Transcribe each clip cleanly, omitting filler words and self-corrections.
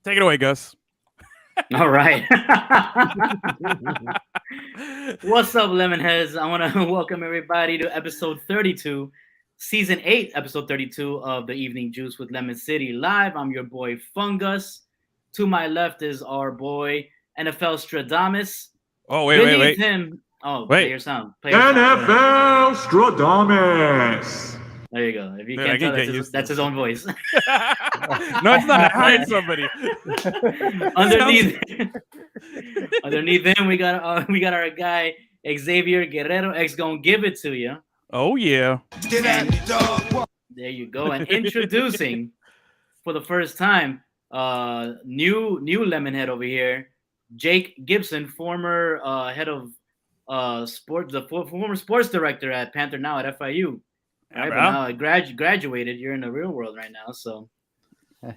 Take it away, Gus. All right. What's up, Lemonheads? I want to welcome everybody to episode 32, season 8, episode 32 of the Evening Juice with Lemon City Live. I'm your boy Fungus. To my left is our boy NFL Stradamus. Oh, wait. Him. Oh, wait. Play your sound. NFL Stradamus. There you go. If you can't tell, that's his own voice. No, it's not. I hired somebody. Underneath him, we got our guy Xavier Guerrero. X gonna give it to you. Oh yeah. There you go. And introducing for the first time, new Lemonhead over here, Jake Gibson, former head of sports, the former sports director at Panther now at FIU. All right, but now I graduated. You're in the real world right now, so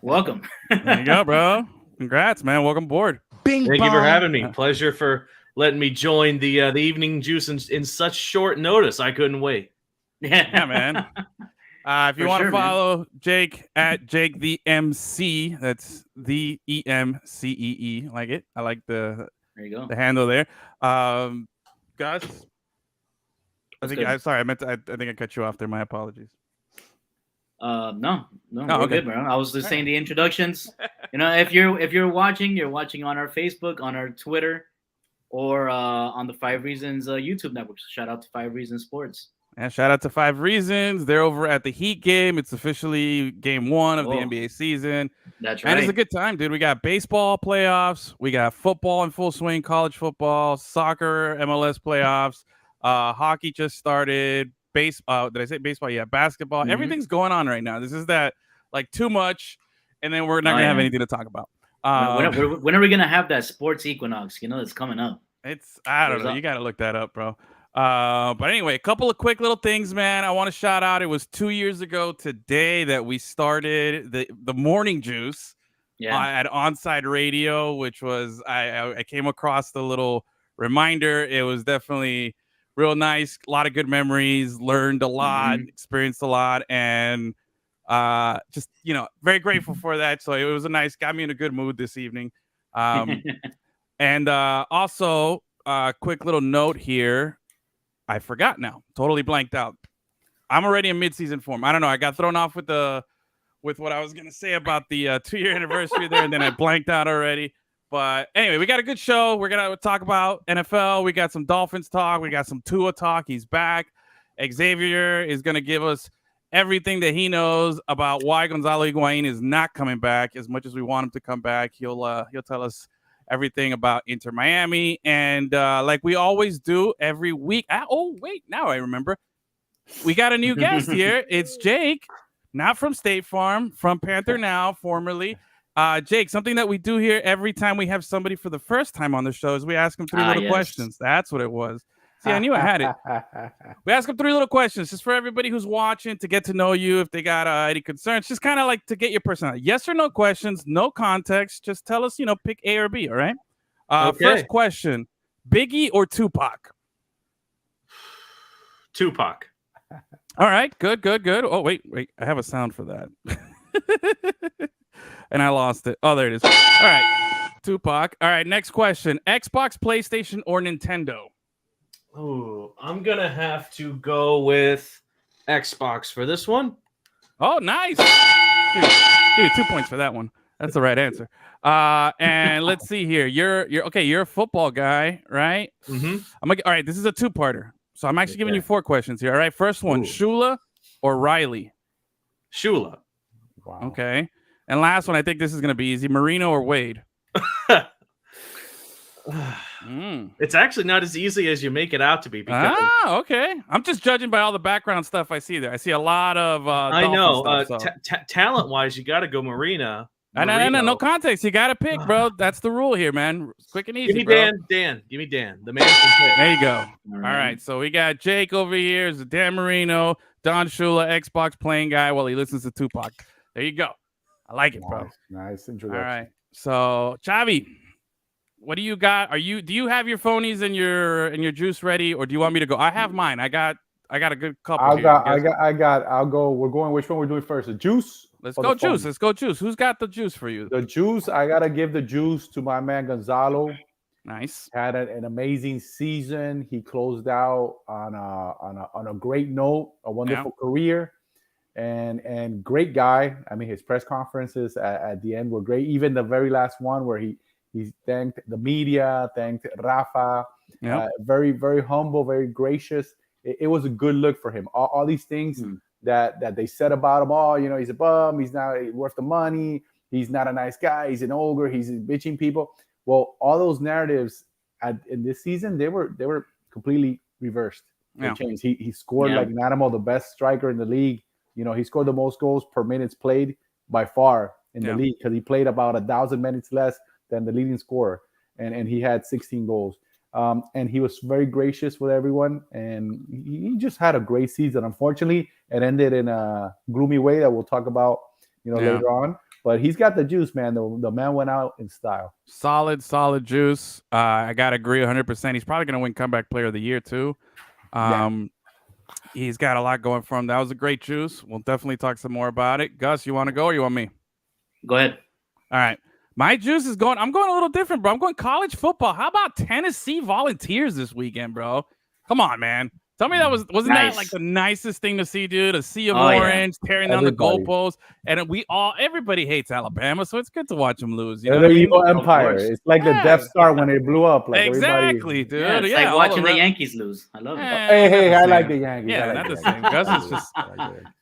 welcome. There you go, bro. Congrats, man. Welcome aboard. Thank you for having me. Pleasure for letting me join the Evening Juice in such short notice. I couldn't wait. Yeah, man. If you want to follow Jake at Jake the MC, that's the EMCEE. Like it. I like the handle there. Gus. I think I cut you off there. My apologies. No, we're good, bro. I was just saying the introductions. If you're watching on our Facebook, on our Twitter, or on the 5 Reasons YouTube network. Shout out to 5 Reasons Sports. And shout out to 5 Reasons. They're over at the Heat game. It's officially game 1 of the NBA season. That's right. And it's a good time, dude. We got baseball playoffs. We got football in full swing, college football, soccer, MLS playoffs. Hockey just started. Did I say baseball? Yeah, basketball. Mm-hmm. Everything's going on right now. This is too much, and then we're not gonna have anything to talk about. When are we gonna have that sports equinox? It's coming up. I don't know. You gotta look that up, bro. But anyway, a couple of quick little things, man. I want to shout out. It was 2 years ago today that we started the morning juice at Onside Radio, which was I came across the little reminder. It was definitely real nice, a lot of good memories, learned a lot, experienced a lot, and just very grateful for that. So it was got me in a good mood this evening. And also quick little note here, I forgot now, totally blanked out. I'm already in mid-season form. I don't know, I got thrown off with what I was gonna say about the 2-year anniversary there, and then I blanked out already. But anyway, we got a good show. We're going to talk about NFL. We got some Dolphins talk. We got some Tua talk. He's back. Xavier is going to give us everything that he knows about why Gonzalo Higuain is not coming back as much as we want him to come back. He'll tell us everything about Inter Miami. And like we always do every week. Now I remember. We got a new guest here. It's Jake, not from State Farm, from Panther Now, formerly. Jake, something that we do here every time we have somebody for the first time on the show is we ask them 3 little questions. That's what it was. See, I knew I had it. We ask them 3 little questions just for everybody who's watching to get to know you. If they got any concerns, just kind of like to get your personality. Yes or no questions, no context. Just tell us, pick A or B. All right. Okay. First question: Biggie or Tupac? Tupac. All right. Good. Oh, wait. I have a sound for that. And I lost it. Oh, there it is. All right. Tupac. All right. Next question. Xbox, PlayStation, or Nintendo? Oh, I'm going to have to go with Xbox for this one. Oh, nice. Give you 2 points for that one. That's the right answer. And let's see here. You're a football guy, right? Mm-hmm. All right. This is a 2-parter. So I'm actually giving you 4 questions here. All right. First one, Shula or Riley? Shula. Wow. Okay. And last one, I think this is going to be easy. Marino or Wade? It's actually not as easy as you make it out to be. Because okay. I'm just judging by all the background stuff I see there. I see a lot of I know. Talent-wise, you got to go Marino. No context. You got to pick, bro. That's the rule here, man. Quick and easy, Give me bro. Dan. Give me Dan. The man can pick. There you go. All right. So we got Jake over here. Is Dan Marino, Don Shula, Xbox playing guy while he listens to Tupac. There you go. I like it, bro. Nice introduction. All right. So, Chavi, what do you got? Do you have your phonies and your juice ready, or do you want me to go? I have mine. I got a good couple. I'll go. We're going. Which one we're doing first? The juice Let's go juice. Let's go juice. Who's got the juice for you? The juice, I gotta give the juice to my man Gonzalo. Nice. Had an amazing season. He closed out on a great note, a wonderful career, and great guy. I mean, his press conferences at the end were great. Even the very last one where he thanked the media, thanked Rafa. Very, very humble, very gracious. It was a good look for him. All these things that they said about him. Oh, he's a bum. He's not worth the money. He's not a nice guy. He's an ogre. He's bitching people. Well, all those narratives in this season, they were completely reversed. They changed. He scored like an animal, the best striker in the league. He scored the most goals per minutes played by far in the league because he played about 1,000 minutes less than the leading scorer, and he had 16 goals. And he was very gracious with everyone, and he just had a great season. Unfortunately, it ended in a gloomy way that we'll talk about, later on. But he's got the juice, man. The man went out in style. Solid juice. I gotta agree 100%. He's probably gonna win comeback player of the year too. He's got a lot going for him. That was a great juice. We'll definitely talk some more about it. Gus, you want to go or you want me? Go ahead. All right. My juice is going. I'm going a little different, bro. I'm going college football. How about Tennessee Volunteers this weekend, bro? Come on, man. Tell me that wasn't that like the nicest thing to see, dude? A sea of orange tearing down the goalposts, and everybody hates Alabama, so it's good to watch them lose. You know what I mean? Empire. It's like the Death Star when it blew up. Like exactly, dude. Yeah, it's like watching the Yankees lose. I love it. Hey, I like the Yankees. Yeah, not the same. Gus is just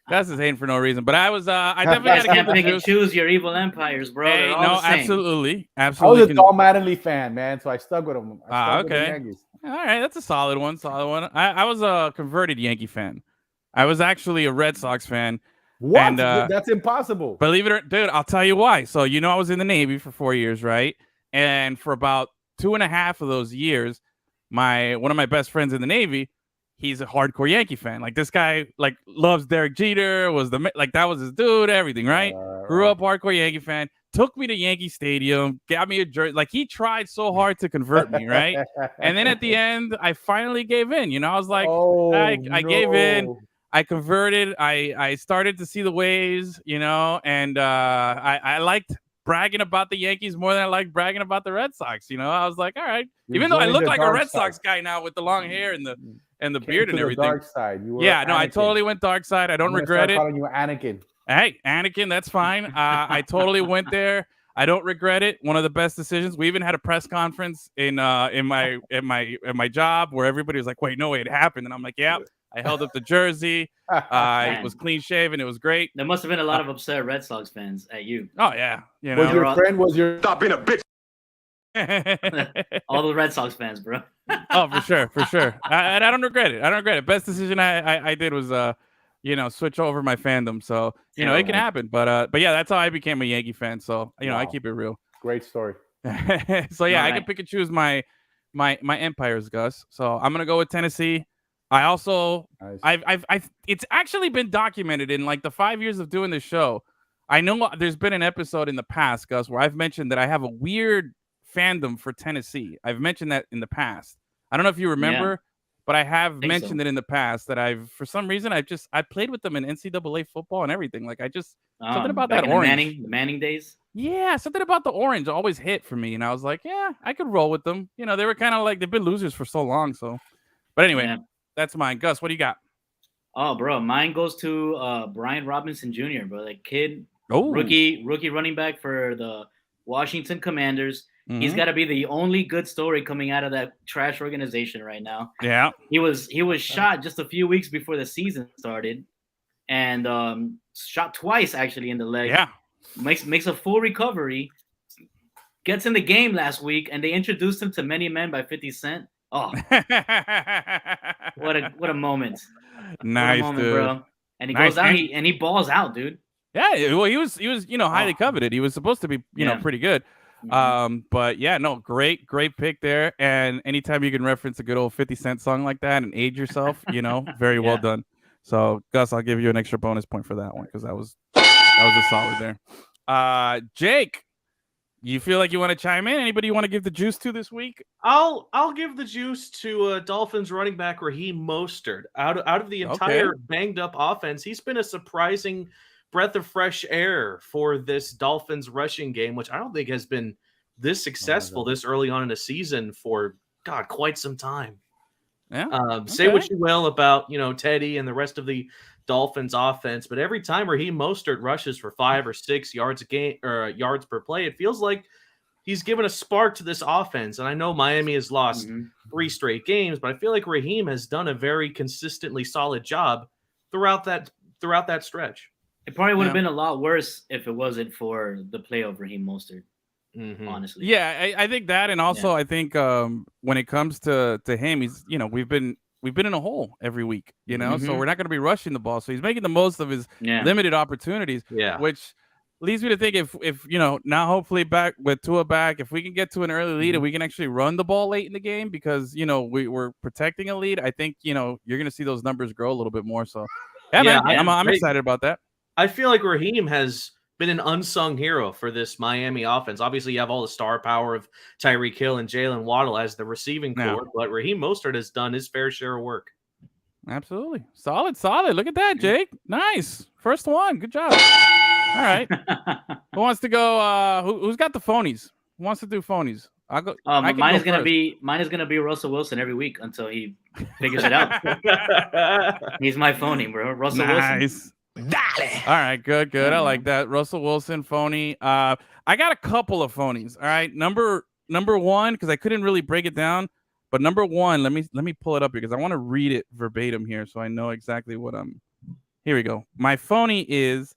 Gus is hating for no reason. But I was I definitely got to can't pick and choose your evil empires, bro. Hey, no, absolutely. I was a Tom Mattingly fan, man, so I stuck with him. Okay. With the Yankees. All right, that's a solid one. I was a converted Yankee fan. I was actually a Red Sox fan. What? And, that's impossible. Believe it or not, dude, I'll tell you why. So, I was in the Navy for 4 years, right? And for about 2.5 of those years, one of my best friends in the Navy, he's a hardcore Yankee fan. Like this guy, loves Derek Jeter. That was his dude. Everything, right? Grew up hardcore Yankee fan. Took me to Yankee Stadium, got me a jersey. Like he tried so hard to convert me, right? And then at the end, I finally gave in. I was like, I gave in. I converted. I started to see the ways, and I liked bragging about the Yankees more than I liked bragging about the Red Sox. I was like, all right, even though I look like a Red Sox guy now with the long hair and the beard and everything. Dark side. I totally went dark side. I don't regret it. Calling you Anakin. Hey, Anakin, that's fine. I totally went there. I don't regret it. One of the best decisions. We even had a press conference in my job where everybody was like, "Wait, no way, it happened." And I'm like, "Yeah." I held up the jersey. It was clean shaven. It was great. There must have been a lot of upset Red Sox fans at you. Oh yeah, Was your friend? Stop being a bitch. All the Red Sox fans, bro. Oh, for sure. I don't regret it. Best decision I did was switch over my fandom. So, it can happen. But yeah, that's how I became a Yankee fan. So, I keep it real. Great story. So yeah, I can pick and choose my empires, Gus. So I'm gonna go with Tennessee. I also I've it's actually been documented in like the 5 years of doing this show. I know there's been an episode in the past, Gus, where I've mentioned that I have a weird fandom for Tennessee. I've mentioned that in the past. I don't know if you remember. But I have mentioned it in the past that for some reason, I played with them in NCAA football and everything. Like something about that orange. The Manning days. Yeah, something about the orange always hit for me, and I was like, yeah, I could roll with them. They were kind of like they've been losers for so long. So, but anyway, that's mine. Gus, what do you got? Oh, bro, mine goes to Brian Robinson Jr. Bro, like kid, rookie running back for the Washington Commanders. Mm-hmm. He's got to be the only good story coming out of that trash organization right now. Yeah, he was shot just a few weeks before the season started, and shot twice actually in the leg. Yeah, makes a full recovery. Gets in the game last week, and they introduced him to Many Men by 50 Cent. Oh, what a moment! Nice, what a moment, dude. Bro. And he goes out and he balls out, dude. Yeah, well, he was highly coveted. He was supposed to be pretty good. Mm-hmm. But yeah, no, great pick there. And anytime you can reference a good old 50 Cent song like that and age yourself, very well done. So Gus, I'll give you an extra bonus point for that one because that was a solid there. Jake, you feel like you want to chime in? Anybody you want to give the juice to this week? I'll give the juice to Dolphins running back Raheem Mostert. Out of the entire banged up offense, he's been a surprising breath of fresh air for this Dolphins rushing game, which I don't think has been this successful this early on in the season for quite some time. Yeah. Say what you will about Teddy and the rest of the Dolphins offense, but every time Raheem Mostert rushes for 5 or 6 yards a game or yards per play, it feels like he's given a spark to this offense. And I know Miami has lost 3 straight games, but I feel like Raheem has done a very consistently solid job throughout that stretch. It probably would have been a lot worse if it wasn't for the play of Raheem Mostert. Honestly, yeah, I think that, and also I think when it comes to him, he's we've been in a hole every week, so we're not going to be rushing the ball, so he's making the most of his limited opportunities, which leads me to think if now hopefully back with Tua back, if we can get to an early lead and we can actually run the ball late in the game because we're protecting a lead, I think you're going to see those numbers grow a little bit more. So man, I'm excited about that. I feel like Raheem has been an unsung hero for this Miami offense. Obviously, you have all the star power of Tyreek Hill and Jalen Waddle as the receiving core, but Raheem Mostert has done his fair share of work. Absolutely. Solid. Look at that, Jake. Nice. First one. Good job. All right. Who wants to go? Who's got the phonies? Who wants to do phonies? I'll go. Mine is gonna be Russell Wilson every week until he figures it out. He's my phony, bro. Russell Wilson. All right, good. I like that. Russell Wilson, phony. I got a couple of phonies. All right, number one, because I couldn't really break it down, but number one, let me pull it up because I want to read it verbatim here so I know exactly what I'm. Here we go. My phony is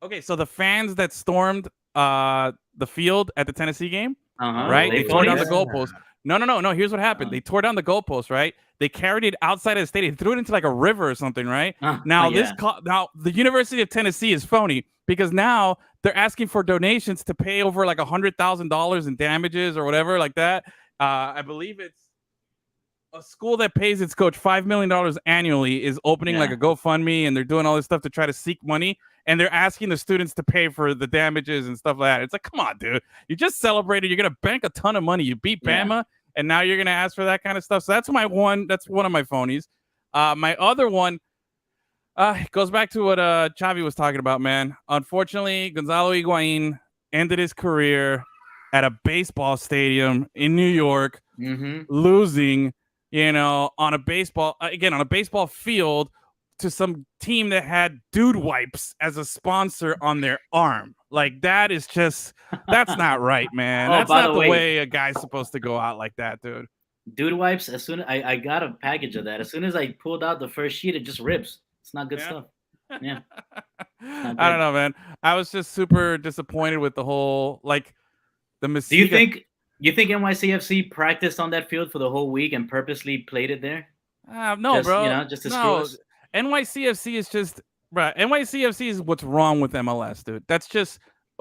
okay. So the fans that stormed the field at the Tennessee game, right? They tore down the goalpost. No. Here's what happened. They tore down the goalpost, right? They carried it outside of the stadium, threw it into like a river or something, right? Now the University of Tennessee is phony because now they're asking for donations to pay over like $100,000 in damages or whatever like that. I believe it's a school that pays its coach $5 million annually is opening like a GoFundMe, and they're doing all this stuff to try to seek money. And they're asking the students to pay for the damages and stuff like that. It's like, come on, dude. You just celebrated. You're going to bank a ton of money. You beat Bama, and now you're going to ask for that kind of stuff. So that's my one. That's one of my phonies. My other one goes back to what Xavi was talking about, man. Unfortunately, Gonzalo Higuain ended his career at a baseball stadium in New York, losing, on a baseball field to some team that had dude wipes as a sponsor on their arm. Like that is just, that's not right, man. That's not the way a guy's supposed to go out like that, dude. Dude wipes, as soon as I got a package of that, as soon as I pulled out the first sheet, it just rips. It's not good stuff. Yeah. I don't know, man. I was just super disappointed with the whole, like, the mystique. Do you think NYCFC practiced on that field for the whole week and purposely played it there? No, bro. Just to screw us? NYCFC is just, bro. NYCFC is what's wrong with MLS, dude. That's just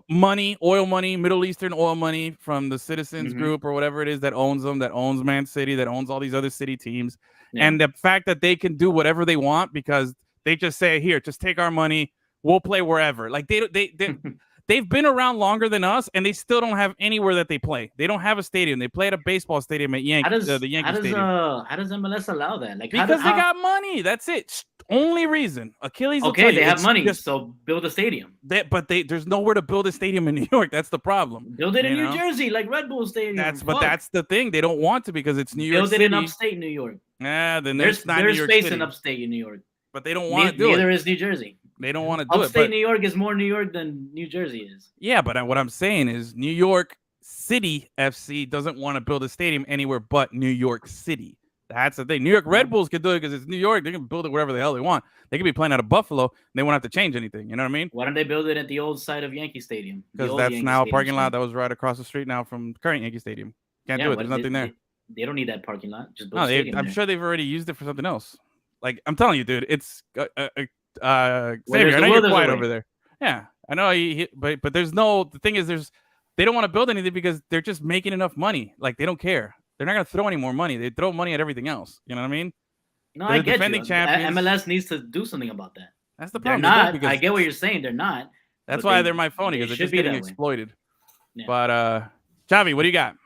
money, oil money, Middle Eastern oil money from the Citizens Group or whatever it is that owns them, that owns Man City, that owns all these other city teams. And the fact that they can do whatever they want because they just say, here, just take our money. We'll play wherever. Like they've been around longer than us, and they still don't have anywhere that they play. They don't have a stadium. They play at a baseball stadium at the Yankee Stadium. How does MLS allow that? Like because they got money. That's it. Only reason. Achilles. Okay, they have money, so build a stadium. There's nowhere to build a stadium in New York. That's the problem. Build it in New Jersey, like Red Bull Stadium. That's the thing. They don't want to because it's New York City. Build it in upstate New York. Yeah, then there's not New York space City. in upstate in New York. But they don't want to do it. Neither is New Jersey. They don't want to do it. Upstate New York is more New York than New Jersey is. Yeah, but what I'm saying is New York City FC doesn't want to build a stadium anywhere but New York City. That's the thing. New York Red Bulls can do it because it's New York. They can build it wherever the hell they want. They could be playing out of Buffalo. And they won't have to change anything. You know what I mean? Why don't they build it at the old site of Yankee Stadium? Because that's now a parking lot that was right across the street now from current Yankee Stadium. Can't do it. There's nothing there. They don't need that parking lot. Just build a stadium I'm sure they've already used it for something else. Like, I'm telling you, dude, it's Xavier, I know you're quiet over there. Yeah, I know. But there's the thing is, they don't want to build anything because they're just making enough money. Like, they don't care. They're not going to throw any more money. They throw money at everything else. You know what I mean? No, I get you. MLS needs to do something about that. That's the problem. They're not. I get what you're saying. They're not. That's why they're my phony, because they're just getting exploited. Yeah. But, Xavi, what do you got?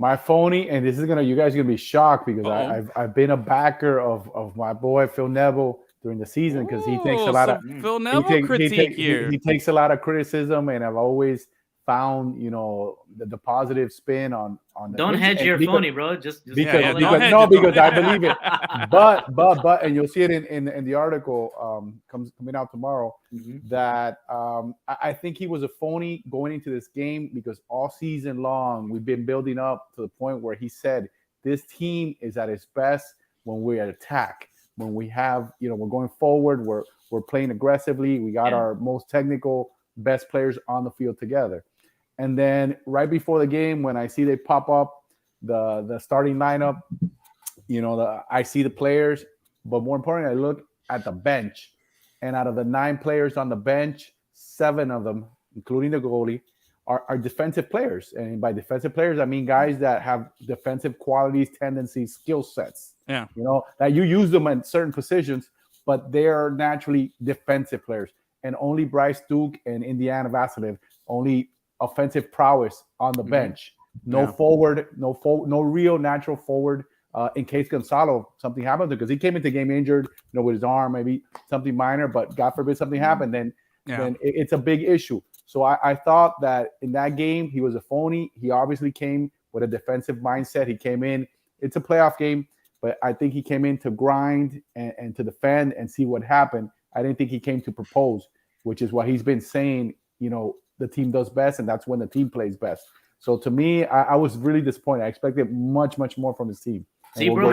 My phony, and this is you guys are gonna be shocked because I've been a backer of my boy Phil Neville during the season because he takes a lot of Phil Neville critique here. He takes a lot of criticism, and I've always found the positive spin on the don't hedge your phony, bro. Just because I believe it. But and you'll see it in the article coming out tomorrow that I think he was a phony going into this game because all season long we've been building up to the point where he said this team is at its best when we're at attack, when we have we're going forward, we're playing aggressively, we got our most technical best players on the field together. And then right before the game, when I see they pop up the starting lineup, I see the players, but more importantly, I look at the bench. And out of the 9 players on the bench, 7 of them, including the goalie, are defensive players. And by defensive players, I mean guys that have defensive qualities, tendencies, skill sets. Yeah. That you use them in certain positions, but they are naturally defensive players. And only Bryce Duke and Indiana Vasilev, only offensive prowess on the bench. No forward, no real natural forward in case Gonzalo something happened because he came into the game injured, with his arm, maybe something minor, but God forbid something happened, then it's a big issue. So I thought that in that game he was a phony. He obviously came with a defensive mindset. He came in. It's a playoff game, but I think he came in to grind and to defend and see what happened. I didn't think he came to propose, which is what he's been saying. The team does best, and that's when the team plays best. So to me, I was really disappointed. I expected much, much more from his team. See, bro,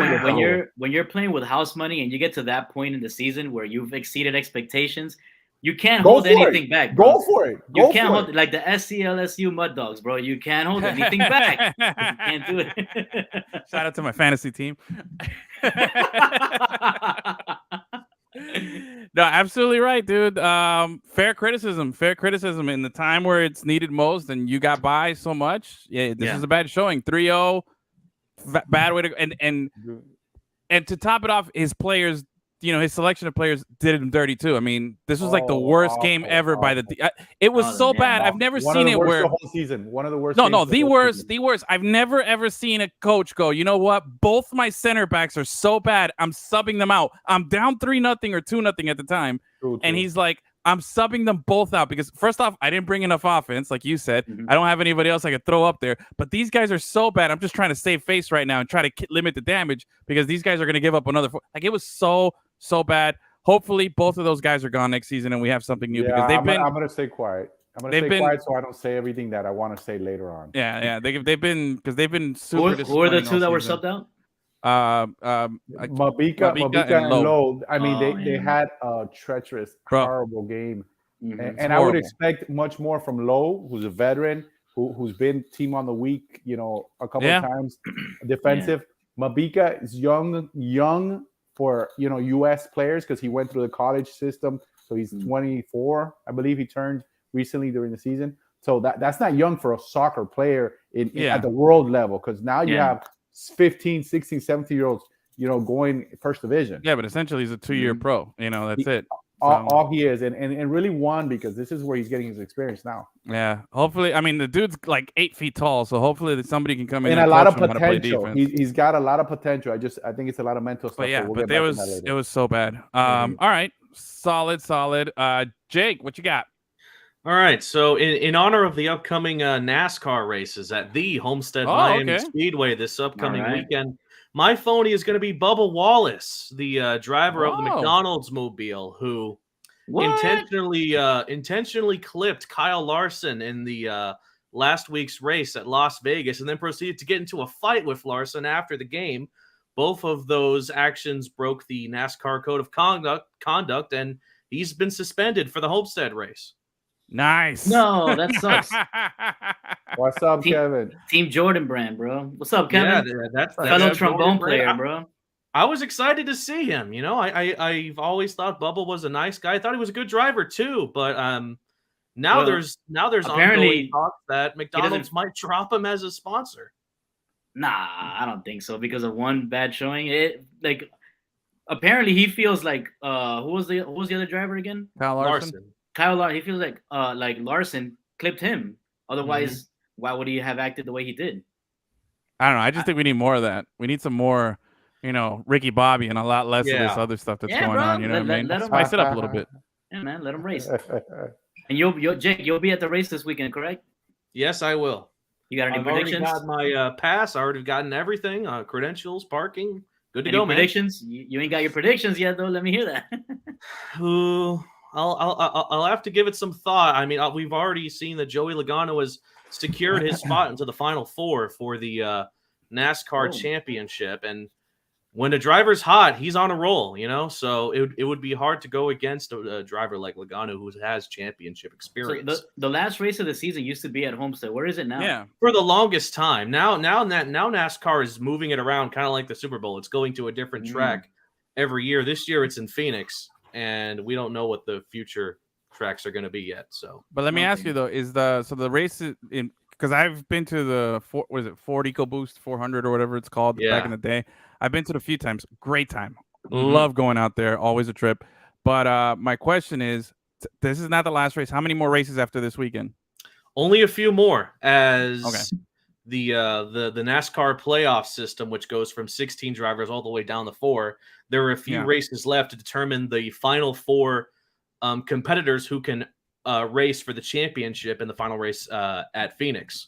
when you're playing with house money and you get to that point in the season where you've exceeded expectations, you can't hold anything back. Bro. Go for it. You can't hold like the SCLSU Mud Dogs, bro. You can't hold anything back. You can't do it. Shout out to my fantasy team. No, absolutely right, dude. Fair criticism in the time where it's needed most, and you got by so much. This is a bad showing. 3-0, bad way to and to top it off, his players, his selection of players did him dirty too. I mean, this was like the worst game ever by the. It was so bad. I've never seen it where the whole season. One of the worst. No, the worst. I've never ever seen a coach go, you know what? Both my center backs are so bad. I'm subbing them out. I'm down 3-0 or 2-0 at the time, and he's like, I'm subbing them both out because first off, I didn't bring enough offense, like you said. I don't have anybody else I could throw up there. But these guys are so bad. I'm just trying to save face right now and try to limit the damage because these guys are going to give up another. It was so bad. Hopefully, both of those guys are gone next season and we have something new because they've been. I'm going to stay quiet. I'm going to stay quiet so I don't say everything that I want to say later on. Yeah. They've been super. Who are the two that were subbed out? Mabika and Lowe. I mean, they had a treacherous, horrible game, and I would expect much more from Lowe, who's a veteran, who's been team on the week, a couple of times, defensive. Mabika is young for U.S. players because he went through the college system, so he's 24, I believe he turned recently during the season. So that's not young for a soccer player at the world level because now you have 15, 16, 17-year-olds, going first division. Yeah, but essentially he's a 2-year pro. That's it. All he is, and really won because this is where he's getting his experience now. Yeah, hopefully. I mean, the dude's like 8 feet tall, so hopefully somebody can come in and a lot of potential. He's got a lot of potential. I think it's a lot of mental stuff. But it was so bad. All right, solid. Jake, what you got? All right, so in honor of the upcoming NASCAR races at the Homestead Miami Speedway this upcoming weekend, my phony is going to be Bubba Wallace, the driver of the McDonald's mobile, who intentionally clipped Kyle Larson in the last week's race at Las Vegas, and then proceeded to get into a fight with Larson after the game. Both of those actions broke the NASCAR code of conduct, and he's been suspended for the Homestead race. Nice. No, that sucks. What's up, Kevin? Team Jordan brand, bro. What's up, Kevin? Yeah, that's fellow trombone player, bro. I was excited to see him. I've always thought Bubba was a nice guy. I thought he was a good driver too, but now there's ongoing talk that McDonald's might drop him as a sponsor. Nah, I don't think so because of one bad showing. Apparently he feels like who was the other driver again? Kyle Larson. He feels like Larson clipped him. Otherwise, why would he have acted the way he did? I don't know. I just think we need more of that. We need some more, Ricky Bobby and a lot less of this other stuff that's going on. You know what I mean? Spice it up a little bit. Yeah, man, let them race. And Jake, you'll be at the race this weekend, correct? Yes, I will. You got any predictions? I've already got my pass. I already gotten everything. Credentials, parking. Good to go, man. Predictions? You ain't got your predictions yet, though. Let me hear that. I'll have to give it some thought. I mean, we've already seen that Joey Logano has secured his spot into the Final Four for the NASCAR Championship, and when a driver's hot, he's on a roll, So it would be hard to go against a driver like Logano who has championship experience. So the last race of the season used to be at Homestead. Where is it now? Yeah, for the longest time. Now NASCAR is moving it around, kind of like the Super Bowl. It's going to a different track every year. This year it's in Phoenix, and we don't know what the future tracks are going to be yet. So, but let me ask you though: the race is in? Because I've been to the Ford EcoBoost 400 or whatever it's called back in the day. I've been to it a few times. Great time. Love going out there. Always a trip. But my question is, this is not the last race. How many more races after this weekend? Only a few more, as the NASCAR playoff system, which goes from 16 drivers all the way down to 4. There are a few races left to determine the final 4 competitors who can race for the championship in the final race at Phoenix.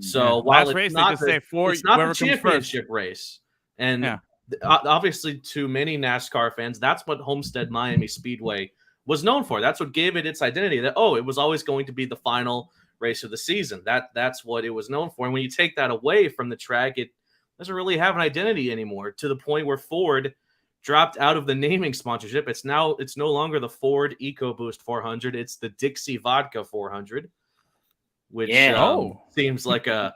So while it's not the championship race, and obviously to many NASCAR fans, that's what Homestead Miami Speedway was known for. That's what gave it its identity, that it was always going to be the final race of the season. That's what it was known for. And when you take that away from the track, it doesn't really have an identity anymore, to the point where Ford dropped out of the naming sponsorship. It's no longer the Ford EcoBoost 400. It's the Dixie Vodka 400, which seems like a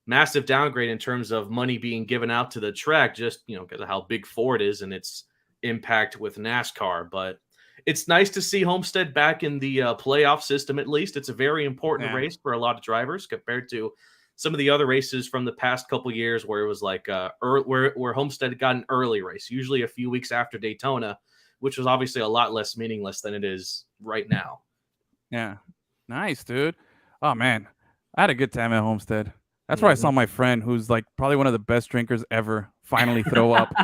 massive downgrade in terms of money being given out to the track, just because of how big Ford is and its impact with NASCAR. But it's nice to see Homestead back in the playoff system. At least it's a very important race for a lot of drivers compared to some of the other races from the past couple years where it was like where Homestead got an early race, usually a few weeks after Daytona, which was obviously a lot less meaningless than it is right now. Yeah. Nice, dude. Oh, man. I had a good time at Homestead. That's where I saw my friend, who's like probably one of the best drinkers ever, finally throw up.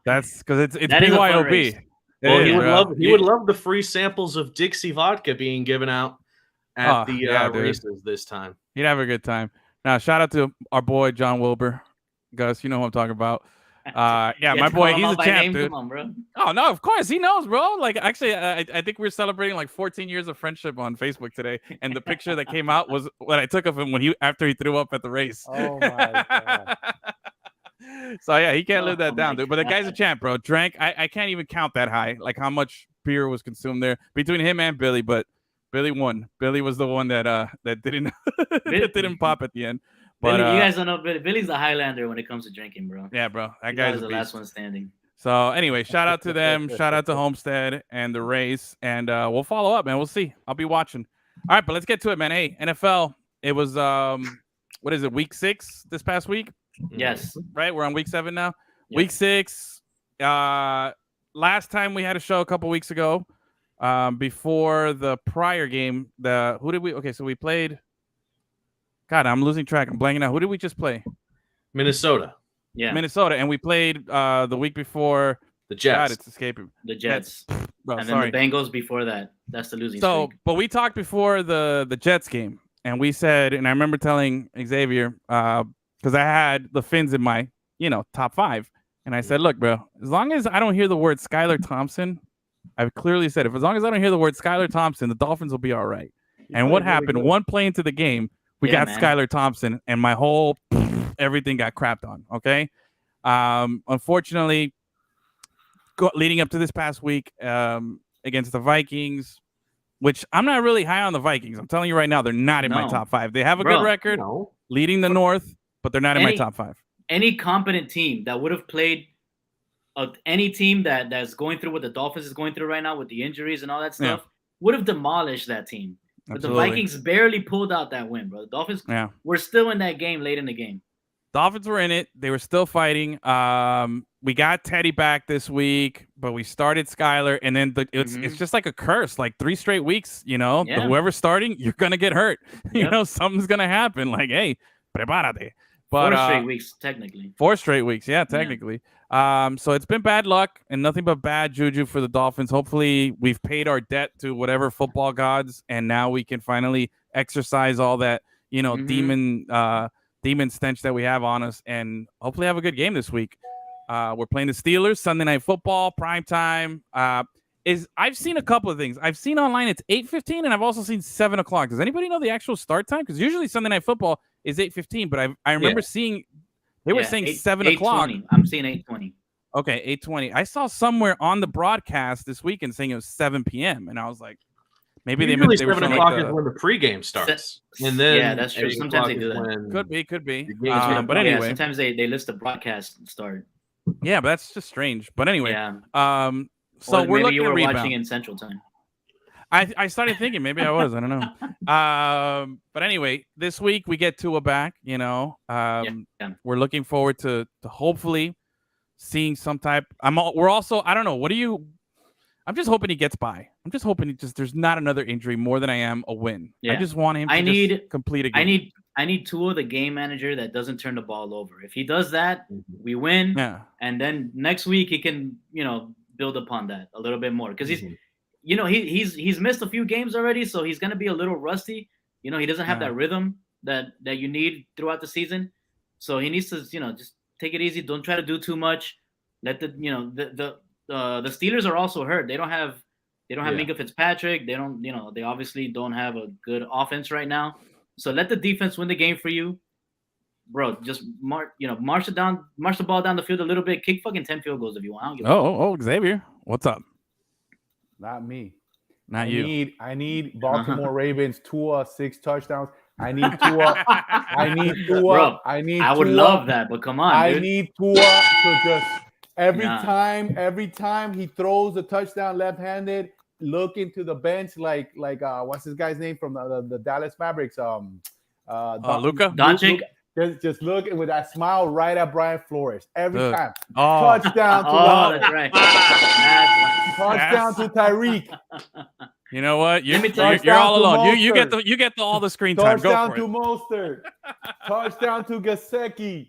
That's because it's BYOB. Well, he would love the free samples of Dixie vodka being given out at the races this time. He'd have a good time. Now, shout out to our boy John Wilbur. Gus, you know who I'm talking about. My boy, he's a champ, dude. Come on, bro. Oh no, of course he knows, bro. Like, actually, I think we're celebrating like 14 years of friendship on Facebook today, and the picture that came out was what I took of him after he threw up at the race. Oh my god. So yeah, he can't live that down, dude. But the guy's a champ, bro. Drank. I can't even count that high, like how much beer was consumed there between him and Billy. But Billy won. Billy was the one that didn't that didn't pop at the end. But Billy, you guys don't know, Billy's a Highlander when it comes to drinking, bro. Yeah, bro. That guy's the last one standing. So anyway, shout out to them. Shout out to Homestead and the race. And we'll follow up, man. We'll see. I'll be watching. All right, but let's get to it, man. Hey, NFL. It was what is it, week 6 this past week? Yes. Right? We're on week 7 now. Yep. Week 6. Last time we had a show a couple weeks ago. Before the prior game. So we played. God, I'm losing track. I'm blanking out. Who did we just play? Minnesota. Yeah. Minnesota. And we played the week before the Jets. God, it's escaping. The Jets. Bro, and sorry. then the Bengals before that. That's the losing streak. But we talked before the Jets game, and we said, and I remember telling Xavier, because I had the Finns in my, top 5. And I said, look, bro, as long as I don't hear the word Skylar Thompson, I've clearly said, as long as I don't hear the word Skylar Thompson, the Dolphins will be all right. And what happened? Really one play into the game, we got Skylar Thompson, and my whole everything got crapped on. Okay, unfortunately, leading up to this past week against the Vikings, which I'm not really high on the Vikings. I'm telling you right now, they're not in my top 5. They have a good record, leading the North, but they're not in my top 5. Any competent team that would have played any team that's going through what the Dolphins is going through right now with the injuries and all that stuff would have demolished that team. But the Vikings barely pulled out that win, bro. The Dolphins were still in that game late in the game. Dolphins were in it. They were still fighting. We got Teddy back this week, but we started Skylar, and then it's just like a curse. Like 3 straight weeks, whoever's starting, you're gonna get hurt. Something's gonna happen. Like, hey, prepárate. But 4 straight weeks, technically. 4 straight weeks, yeah, technically. So it's been bad luck and nothing but bad juju for the Dolphins. Hopefully, we've paid our debt to whatever football gods, and now we can finally exercise all that, demon stench that we have on us, and hopefully have a good game this week. We're playing the Steelers, Sunday Night Football, prime time. I've seen a couple of things. I've seen online it's 8:15, and I've also seen 7 o'clock. Does anybody know the actual start time? Because usually Sunday Night Football is 8:15, but I remember seeing they were saying 7 o'clock. I'm seeing 8:20. Okay, 8:20. I saw somewhere on the broadcast this weekend saying it was 7 p.m. and I was like, maybe they meant 7 o'clock is when the pregame starts, and then that's true. Sometimes they do that. Could be. But anyway, sometimes they list the broadcast start. Yeah, but that's just strange. But anyway, So we're looking you were at rebound. watching in Central Time. I started thinking maybe I was. I don't know. But anyway, this week we get Tua back. We're looking forward to hopefully seeing some type. We're also. I don't know. What do you? I'm just hoping he gets by. I'm just hoping there's not another injury more than I am a win. Yeah. I just want him to just complete a game. I need Tua, the game manager, that doesn't turn the ball over. If he does that, we win. Yeah. And then next week he can, build upon that a little bit more because he's missed a few games already, so he's gonna be a little rusty. He doesn't have that rhythm that you need throughout the season. So he needs to, just take it easy. Don't try to do too much. Let the Steelers are also hurt. They don't have Minka Fitzpatrick. They don't, they obviously don't have a good offense right now. So let the defense win the game for you, bro. Just march the ball down the field a little bit. Kick fucking 10 field goals if you want. I don't give a fuck. Xavier, what's up? Not me. Not you. I need Baltimore Ravens, Tua, 6 touchdowns. I need Tua. Bro, I would love that, but come on, dude. I need Tua to just every time he throws a touchdown left-handed, look into the bench like what's this guy's name from the Dallas Mavericks? Luka Doncic. Just look with that smile right at Brian Flores every time. Touchdown to that's right. Touchdown to Tyreek. You know what? You're all alone. You get all the screen time. Touchdown Go for to Mostert. Touchdown to Gesicki.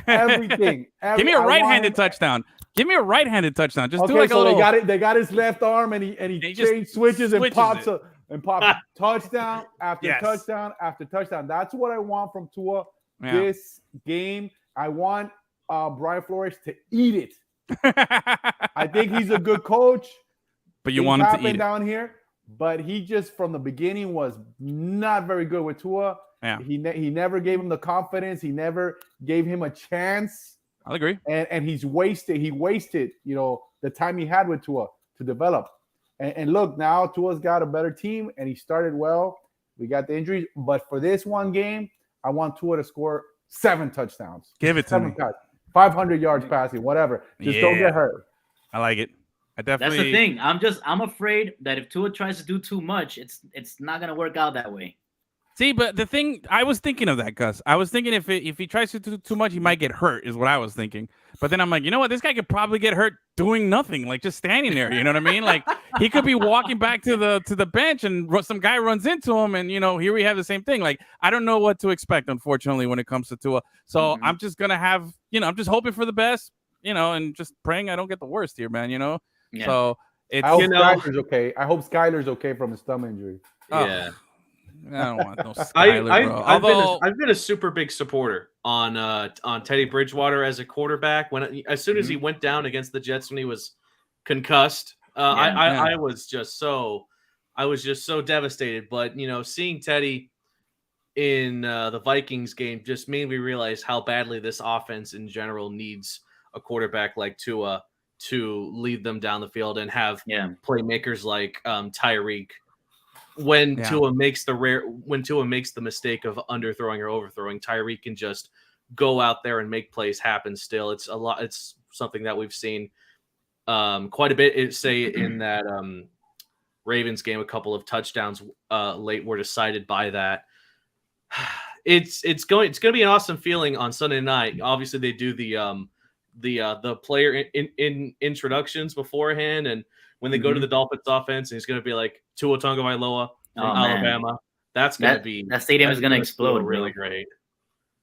Everything. Give me a right-handed touchdown. Give me a right-handed touchdown. Just do like a little. They got his left arm and he switches and pops it. And pops touchdown after touchdown after touchdown. That's what I want from Tua this game. I want Brian Flores to eat it. I think he's a good coach. But you want him to eat it down here. But he just from the beginning was not very good with Tua. Yeah. He never gave him the confidence. He never gave him a chance. I'll agree. And he wasted, the time he had with Tua to develop. And look, now Tua's got a better team and he started well. We got the injuries. But for this one game, I want Tua to score 7 touchdowns. Give it to me. 500 yards passing, whatever. Just don't get hurt. I like it. That's the thing. I'm afraid that if Tua tries to do too much, it's not gonna work out that way. See, but the thing, I was thinking of that, Gus. I was thinking if he tries to do too much, he might get hurt, is what I was thinking. But then I'm like, you know what? This guy could probably get hurt doing nothing, like just standing there. You know what I mean? Like he could be walking back to the bench and some guy runs into him, and here we have the same thing. Like I don't know what to expect, unfortunately, when it comes to Tua. So I'm just gonna have, I'm just hoping for the best, and just praying I don't get the worst here, man. Yeah. So it's I hope Skyler's okay. I hope Skyler's okay from his thumb injury. Yeah. I don't want no Skyler, bro. I've been a super big supporter on Teddy Bridgewater as a quarterback. As soon as he went down against the Jets when he was concussed, I was just so devastated. But seeing Teddy in the Vikings game just made me realize how badly this offense in general needs a quarterback like Tua to lead them down the field and have playmakers like Tyreek. When Tua makes the mistake of underthrowing or overthrowing, Tyreek can just go out there and make plays happen. Still, it's something that we've seen quite a bit. In that Ravens game, a couple of touchdowns late were decided by that. It's going to be an awesome feeling on Sunday night. Obviously, they do the player in introductions beforehand, and when they go to the Dolphins offense, and he's going to be like Tua Tagovailoa from Alabama. That's going to be that stadium is going to explode. Really great.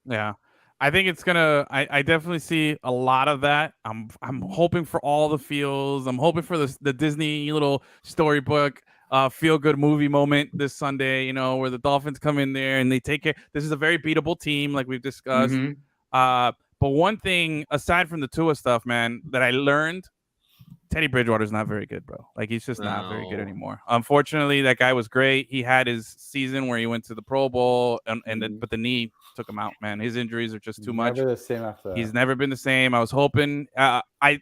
Yeah. I think it's gonna. I definitely see a lot of that. I'm hoping for all the feels. I'm hoping for the Disney little storybook, feel good movie moment this Sunday. You know, where the Dolphins come in there and they take it. This is a very beatable team, like we've discussed. But one thing aside from the Tua stuff, man, that I learned, Teddy Bridgewater's not very good, bro. Like he's just not very good anymore. Unfortunately, that guy was great. He had his season where he went to the Pro Bowl, but the knee took him out, man. His injuries are just too much. Never the same after that. He's never been the same. I was hoping. I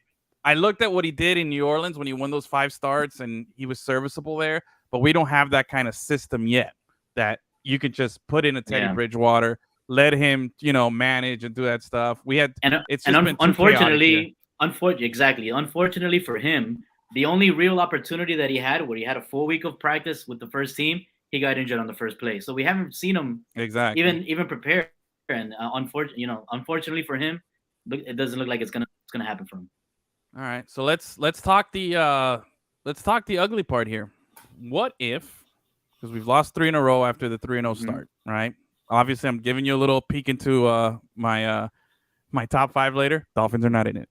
looked at what he did in New Orleans when he won those 5 starts, and he was serviceable there. But we don't have that kind of system yet that you could just put in a Teddy Bridgewater, let him, manage and do that stuff. We had, it's just been unfortunately, Unfortunately for him, the only real opportunity that he had, where he had a full week of practice with the first team, he got injured on the first play. So we haven't seen him even prepare. And unfortunately for him, it doesn't look like it's gonna happen for him. All right, so let's talk the ugly part here. What if, because we've lost 3 in a row after the 3-0 start, right? Obviously, I'm giving you a little peek into my top 5 later. Dolphins are not in it.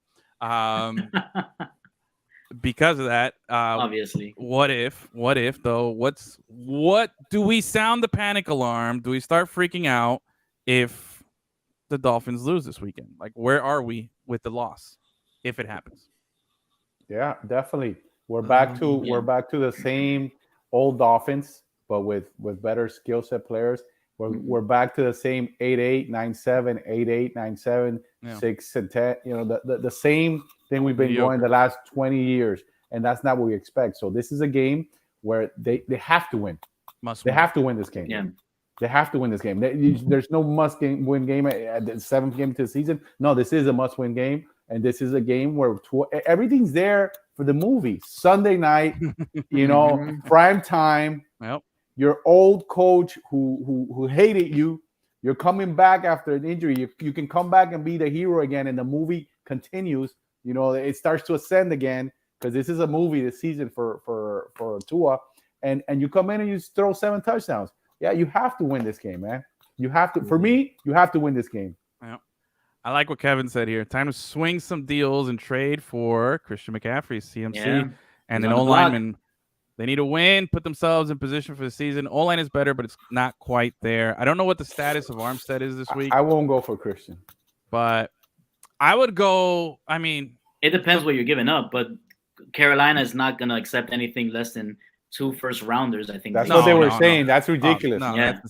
Because of that, obviously. What if though? What do we sound the panic alarm? Do we start freaking out if the Dolphins lose this weekend? Like, where are we with the loss if it happens? Yeah, definitely. We're back to the same old Dolphins, but with better skill set players. We're back to the same 8-8, 9-7, 8-8, 9-7, 6-10. The same thing we've been going the last 20 years, and that's not what we expect. So this is a game where they have to win. They have to win this game. Yeah. They have to win this game. There's no must-win game at the 7th game to the season. No, this is a must-win game, and this is a game where everything's there for the movie. Sunday night, prime time. Yep. Your old coach who hated you, you're coming back after an injury. You can come back and be the hero again, and the movie continues. It starts to ascend again because this is a movie this season for Tua, and you come in and you throw 7 touchdowns. Yeah, you have to win this game, man. You have to. For me, you have to win this game. Yeah. I like what Kevin said here. Time to swing some deals and trade for Christian McCaffrey, CMC, and an O-lineman. They need to win, put themselves in position for the season. O-line is better, but it's not quite there. I don't know what the status of Armstead is this week. I won't go for Christian. But I would go, it depends what you're giving up, but Carolina is not going to accept anything less than 2 first-rounders, I think. That's what they were saying. That's ridiculous.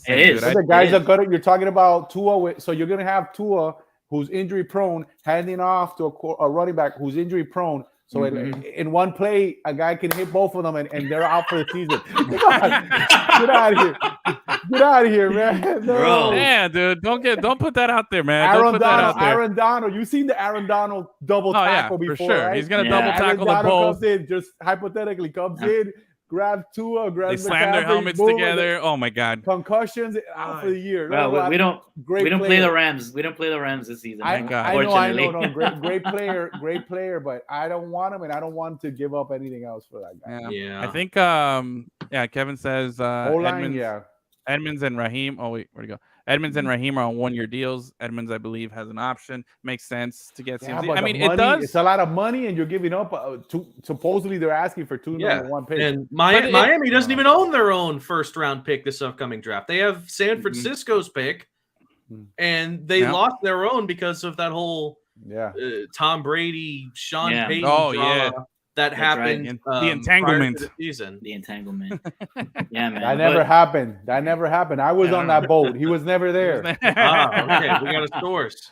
It is. The guys are good. You're talking about Tua. So you're going to have Tua, who's injury-prone, handing off to a running back who's injury-prone. So in one play, a guy can hit both of them, and they're out for the season. Get out of here! Get out of here, man! No. Bro, yeah, dude, don't put that out there, man. Aaron Donald. You've seen the Aaron Donald double tackle before, for sure. Right? He's gonna double tackle them both. Comes in, just hypothetically comes in, grabs Tua, grabs. They slam their helmets together. Oh my God! Concussions out for the year. Well, we don't play the Rams. We don't play the Rams this season. I know. No, great player, but I don't want him, and I don't want to give up anything else for that guy. Yeah. I think Kevin says Edmonds and Raheem. Oh wait, where'd he go? Edmonds and Raheem are on 1-year deals. Edmonds, I believe, has an option. Makes sense to get CMC. It does. It's a lot of money, and you're giving up. Supposedly, they're asking for 2 number 1 picks. And Miami doesn't even own their own first-round pick this upcoming draft. They have San Francisco's pick, and they lost their own because of that whole Tom Brady, Sean Payton drama that happened. Right. The entanglement. The entanglement. Yeah, man. That never happened. I was on that boat. He was never there. Okay. We got a source.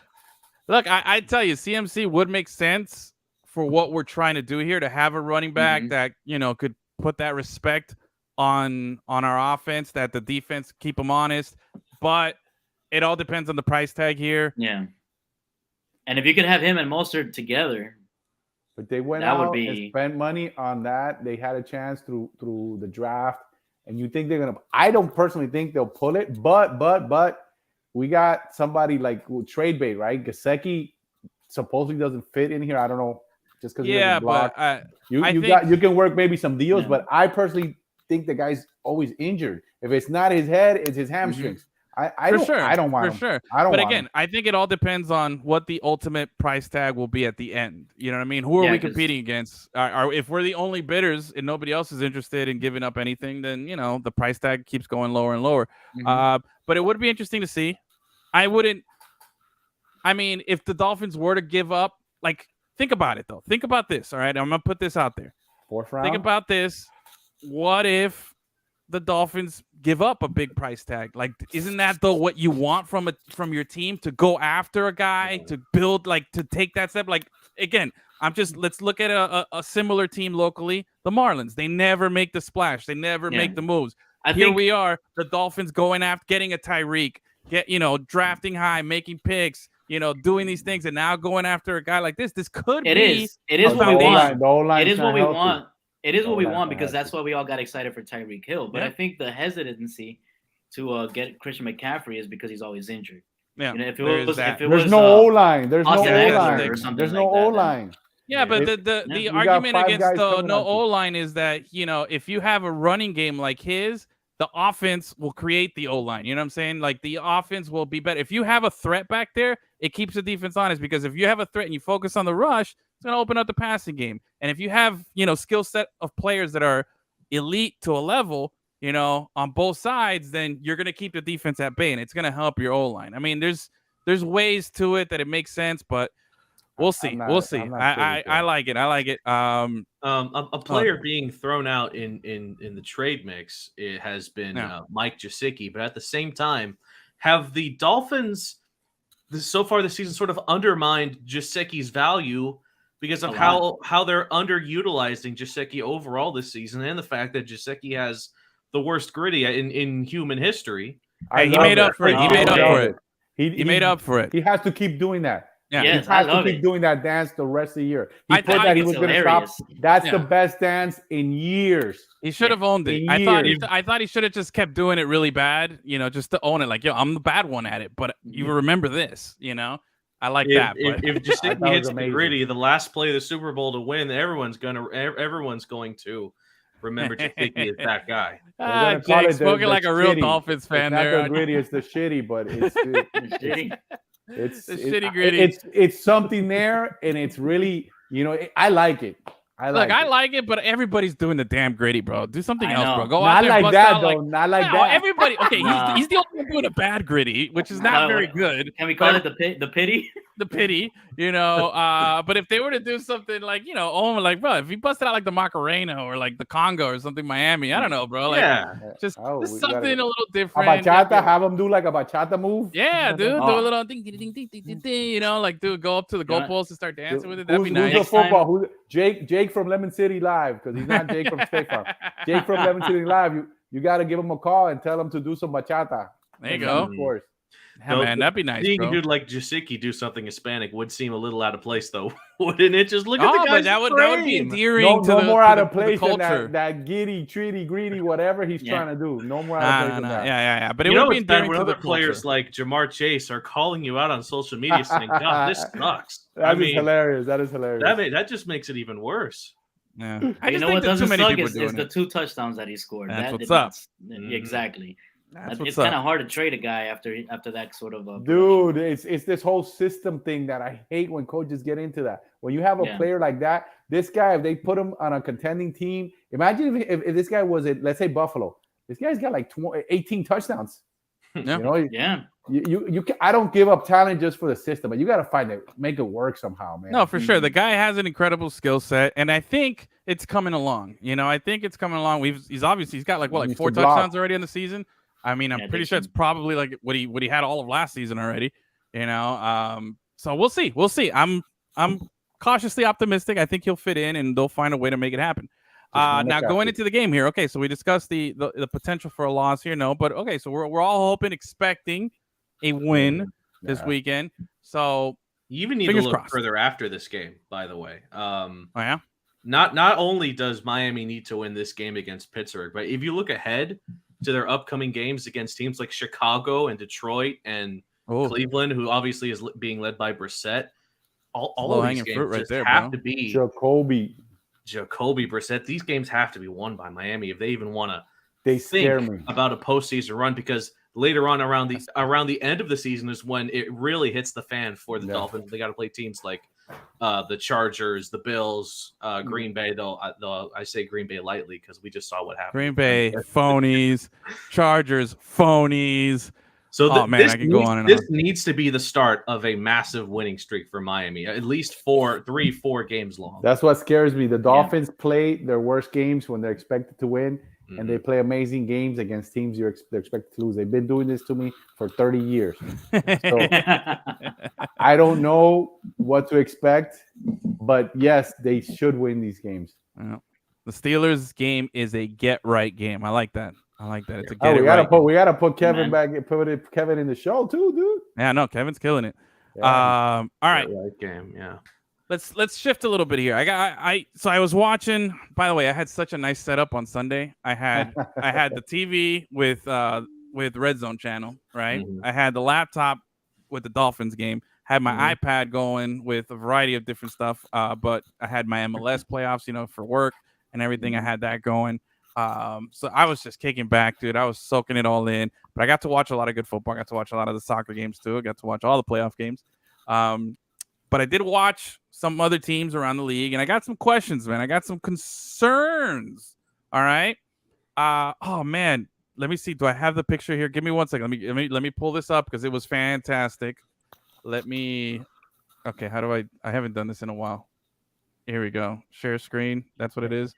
Look, I tell you, CMC would make sense for what we're trying to do here, to have a running back that, could put that respect on our offense, that the defense keep them honest. But it all depends on the price tag here. Yeah. And if you could have him and Mostert together. But they went out and spent money on that. They had a chance through the draft. And you think they're going to – I don't personally think they'll pull it. But we got somebody like trade bait, right? Gesicki supposedly doesn't fit in here. I don't know. Just because he doesn't block. But you can work maybe some deals. But I personally think the guy's always injured. If it's not his head, it's his hamstrings. I don't want him. Sure. I don't but want again, him. I think it all depends on what the ultimate price tag will be at the end. You know what I mean? Who are we competing against? If we're the only bidders and nobody else is interested in giving up anything, then the price tag keeps going lower and lower. But it would be interesting to see. If the Dolphins were to give up, think about it though. Think about this. All right, I'm gonna put this out there. 4th round. Think about this. What if the Dolphins give up a big price tag? Isn't that though what you want from your team, to go after a guy, to build, to take that step? Again, let's look at a similar team locally, the Marlins. They never make the splash. They never make the moves. Here we are, the Dolphins going after getting a Tyreek, drafting high, making picks, doing these things, and now going after a guy like this. This could be. It is what we want. It is what we want. It is what we want, because that's why we all got excited for Tyreek Hill. But I think the hesitancy to get Christian McCaffrey is because he's always injured. Yeah, if there's no O-line. There's no O-line. There's no O-line. Yeah, but the argument against the no O-line is that, if you have a running game like his, the offense will create the O-line. You know what I'm saying? The offense will be better. If you have a threat back there, it keeps the defense honest, because if you have a threat and you focus on the rush, it's going to open up the passing game. And if you have, skill set of players that are elite to a level, on both sides, then you're going to keep the defense at bay, and it's going to help your O-line. I mean, there's ways to it that it makes sense, but we'll see. We'll see. I like it. A player being thrown out in the trade mix, it has been Mike Gesicki, but at the same time, have the Dolphins so far this season sort of undermined Gesicki's value because of how they're underutilizing Gesicki overall this season, and the fact that Gesicki has the worst gritty in human history. He made up for it. He made up for it. He made up for it. He has to keep doing that. Yeah, he has to keep doing that dance the rest of the year. He said that he was going to stop. That's the best dance in years. He should have owned it. I thought he should have just kept doing it really bad, just to own it. I'm the bad one at it, but you remember this, I like that. If Gesicki hits the gritty, the last play of the Super Bowl to win, everyone's going to remember Gesicki as that guy. Jake spoken like a real Dolphins fan there. Not the gritty, it's the shitty, but it's shitty. It's shitty gritty. It's something there, and it's really, I like it. I like it, but everybody's doing the damn gritty, bro. Do something else, bro. Go out there, like that, though. Not like that. Everybody. Okay, he's the only one doing a bad gritty, which is not very good. Can we call it the pity? The pity, but if they were to do something like, bro, if he busted out like the Macarena or like the Congo or something, Miami, I don't know, bro. Just something a little different. A bachata, have him do like a bachata move. Yeah, dude, do a little ding, ding, ding, ding, ding, ding, go up to the goalpost and start dancing with it. That'd be nice. Who's the football? Jake from LemonCityLive, because he's not Jake from State Farm. Jake from LemonCityLive, you got to give him a call and tell him to do some bachata. There you go. Of course. Yeah, man, that'd be nice. Seeing a dude like Gesicki do something Hispanic would seem a little out of place, though, wouldn't it? Just look at the guy's that would be endearing. No more out of place than that giddy, treaty, greedy, whatever he's trying to do. No more out of place than that. Yeah. But it would be endearing when to other the players like Jamar Chase are calling you out on social media saying, "God, this sucks." That is hilarious. That just makes it even worse. Yeah, I just think what doesn't suck is the 2 touchdowns that he scored. That's what's up. Exactly. It's kind of hard to trade a guy after that sort of dude. It's this whole system thing that I hate when coaches get into that. When you have a player like that, this guy, if they put him on a contending team, imagine if this guy was at, let's say, Buffalo. This guy's got like 18 touchdowns. You I don't give up talent just for the system, but you got to make it work somehow, man. No, for sure. The guy has an incredible skill set, and I think it's coming along. I think it's coming along. He's got like 4 touchdowns already in the season. I mean, I'm pretty sure it's probably like what he had all of last season already. So we'll see. I'm cautiously optimistic. I think he'll fit in, and they'll find a way to make it happen. Now going into the game here, okay. So we discussed the potential for a loss here, but okay. So we're all expecting a win this weekend. So you even need to look further after this game, by the way. Yeah. Not only does Miami need to win this game against Pittsburgh, but if you look ahead to their upcoming games against teams like Chicago and Detroit and Cleveland, who obviously is being led by Brissett, all of these games have to be Jacoby Brissett. These games have to be won by Miami if they even want to scare me about a postseason run, because later on around the end of the season is when it really hits the fan for the Dolphins. They got to play teams like the Chargers, the Bills, Green Bay. Though I say Green Bay lightly because we just saw what happened. Green Bay phonies, Chargers phonies. So I can go on and this on. needs to be the start of a massive winning streak for Miami, at least 4 games long. That's what scares me. The Dolphins play their worst games when they're expected to win, and they play amazing games against teams they're expected to lose. They've been doing this to me for 30 years. So I don't know what to expect, but yes, they should win these games. The Steelers game is a get-right game. I like that. It's a we gotta put Kevin back. Put Kevin in the show too, dude. Yeah, no, Kevin's killing it. Yeah. All right, game. Yeah. Let's shift a little bit here. So I was watching. By the way, I had such a nice setup on Sunday. I had the TV with Red Zone channel, right? Mm-hmm. I had the laptop with the Dolphins game. Had my iPad going with a variety of different stuff. But I had my MLS playoffs, for work and everything. I had that going. So I was just kicking back, dude. I was soaking it all in. But I got to watch a lot of good football. I got to watch a lot of the soccer games too. I got to watch all the playoff games. But I did watch some other teams around the league, and I got some questions, man. I got some concerns. All right. Oh man, let me see. Do I have the picture here? Give me 1 second. Let me pull this up because it was fantastic. Okay, how do I haven't done this in a while. Here we go. Share screen. That's what it is.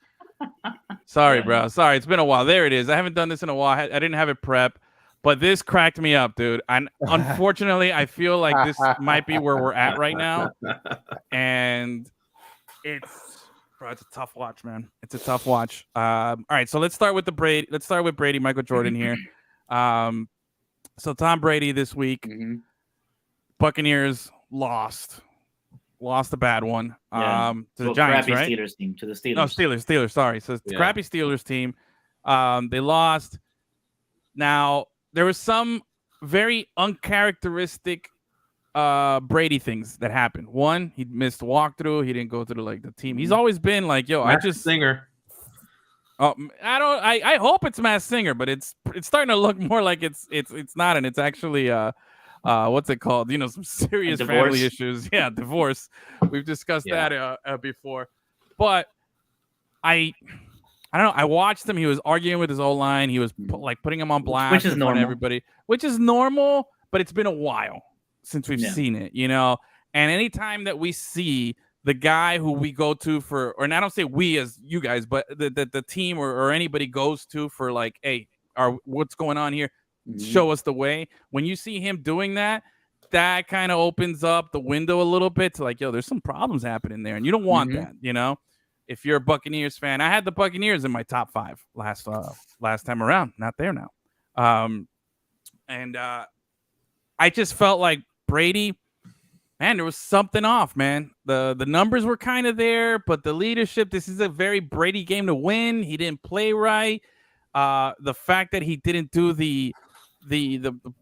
Sorry, bro. Sorry, it's been a while. There it is. I haven't done this in a while. I didn't have it prep. But this cracked me up, dude. And unfortunately, I feel like this might be where we're at right now. And it's a tough watch, man. It's a tough watch. All right, so let's start with Brady. Let's start with Brady, Michael Jordan here. So Tom Brady this week, Buccaneers lost a bad one. To the Giants, right? Steelers team, to the Steelers. No, Steelers. Sorry. So it's the crappy Steelers team. They lost. Now, there was some very uncharacteristic Brady things that happened. One, he missed walkthrough. He didn't go to the team. He's always been like, yo, Singer. Oh, I hope it's Masked Singer, but it's starting to look more like it's not, and it's actually what's it called? Some serious family issues. Yeah, divorce. We've discussed that before. But I don't know. I watched him. He was arguing with his O-line. He was putting him on blast, which is in front normal. of everybody, which is normal. But it's been a while since we've seen it, And anytime that we see the guy who we go to and I don't say we as you guys, but the team or anybody goes to for hey, what's going on here? Show us the way. When you see him doing that kind of opens up the window a little bit to yo, there's some problems happening there, and you don't want that, If you're a Buccaneers fan, I had the Buccaneers in my top 5 last time around. Not there now. I just felt like Brady, man, there was something off, man. The numbers were kind of there, but the leadership, this is a very Brady game to win. He didn't play right. The fact that he didn't do the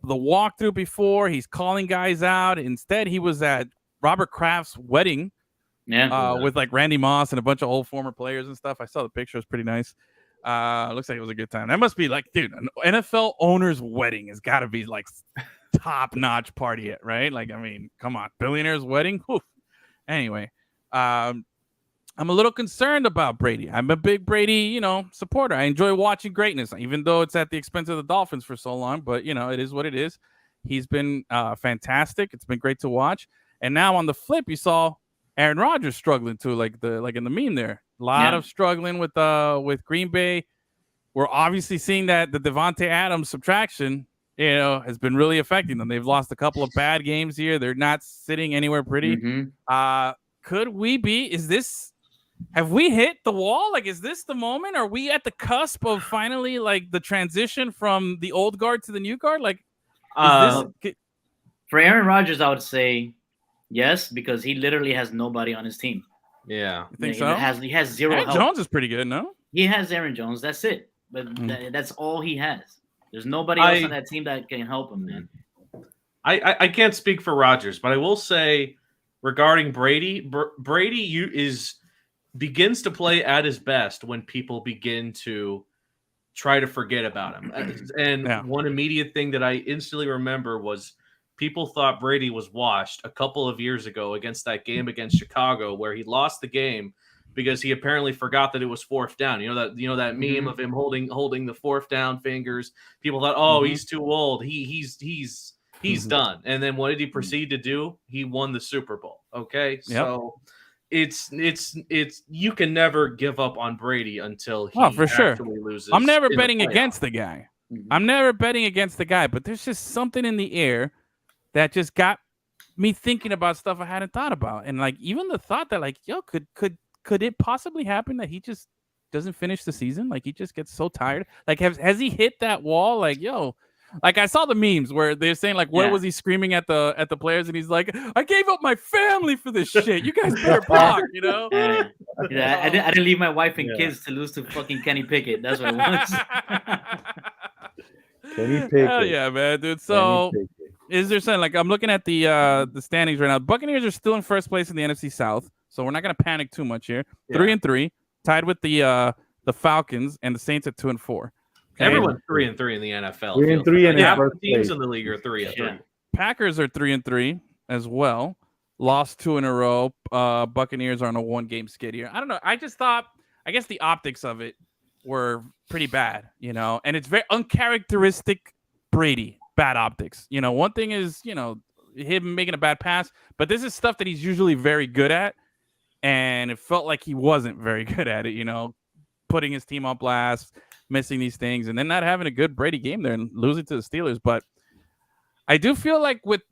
walkthrough before, he's calling guys out. Instead, he was at Robert Kraft's wedding. With Randy Moss and a bunch of old former players and stuff. I saw the picture. It was pretty nice. Looks like it was a good time. That must be an NFL owner's wedding has got to be top-notch party, right? Come on. Billionaire's wedding? Whew. Anyway, I'm a little concerned about Brady. I'm a big Brady, supporter. I enjoy watching greatness, even though it's at the expense of the Dolphins for so long. But, it is what it is. He's been fantastic. It's been great to watch. And now on the flip, you saw Aaron Rodgers struggling too, like in the meme there. A lot of struggling with Green Bay. We're obviously seeing that the Devontae Adams subtraction, has been really affecting them. They've lost a couple of bad games here. They're not sitting anywhere pretty. Could we be? Have we hit the wall? Is this the moment? Are we at the cusp of finally the transition from the old guard to the new guard? For Aaron Rodgers, I would say yes, because he literally has nobody on his team. Yeah. You think so? He has zero Aaron help. Jones is pretty good, no? He has Aaron Jones. That's it. But that's all he has. There's nobody else on that team that can help him, man. I can't speak for Rodgers, but I will say regarding Brady, Brady begins to play at his best when people begin to try to forget about him. And one immediate thing that I instantly remember was people thought Brady was washed a couple of years ago against that game against Chicago, where he lost the game because he apparently forgot that it was fourth down. You know that meme of him holding the fourth down fingers. People thought, oh, he's too old. He's done. And then what did he proceed to do? He won the Super Bowl. Okay, so it's you can never give up on Brady until he actually loses. I'm never betting against the guy. I'm never betting against the guy, but there's just something in the air that just got me thinking about stuff I hadn't thought about. And like even the thought that like, yo, could it possibly happen that he just doesn't finish the season? Like he just gets so tired. Like has he hit that wall? Like, yo, like I saw the memes where they're saying like, what was he screaming at the players? And he's like, I gave up my family for this shit. You guys better block, you know? Yeah, I didn't leave my wife and kids to lose to fucking Kenny Pickett. That's what it was. Kenny Pickett. Hell yeah, man, dude. So is there something like I'm looking at the standings right now? Buccaneers are still in first place in the NFC South, so we're not gonna panic too much here. 3-3, tied with the Falcons, and the Saints at 2-4. Okay? Everyone's 3-3 in the NFL. 3-3 and half the teams in the league are 3-3. Packers are 3-3 as well. Lost 2 in a row. Buccaneers are on a 1-game skid here. I don't know. I just thought, I guess the optics of it were pretty bad, you know, and it's very uncharacteristic Brady. Bad optics. You know, one thing is, you know, him making a bad pass, but this is stuff that he's usually very good at, and it felt like he wasn't very good at it, you know, putting his team on blast, missing these things, and then not having a good Brady game there and losing to the Steelers. But I do feel like with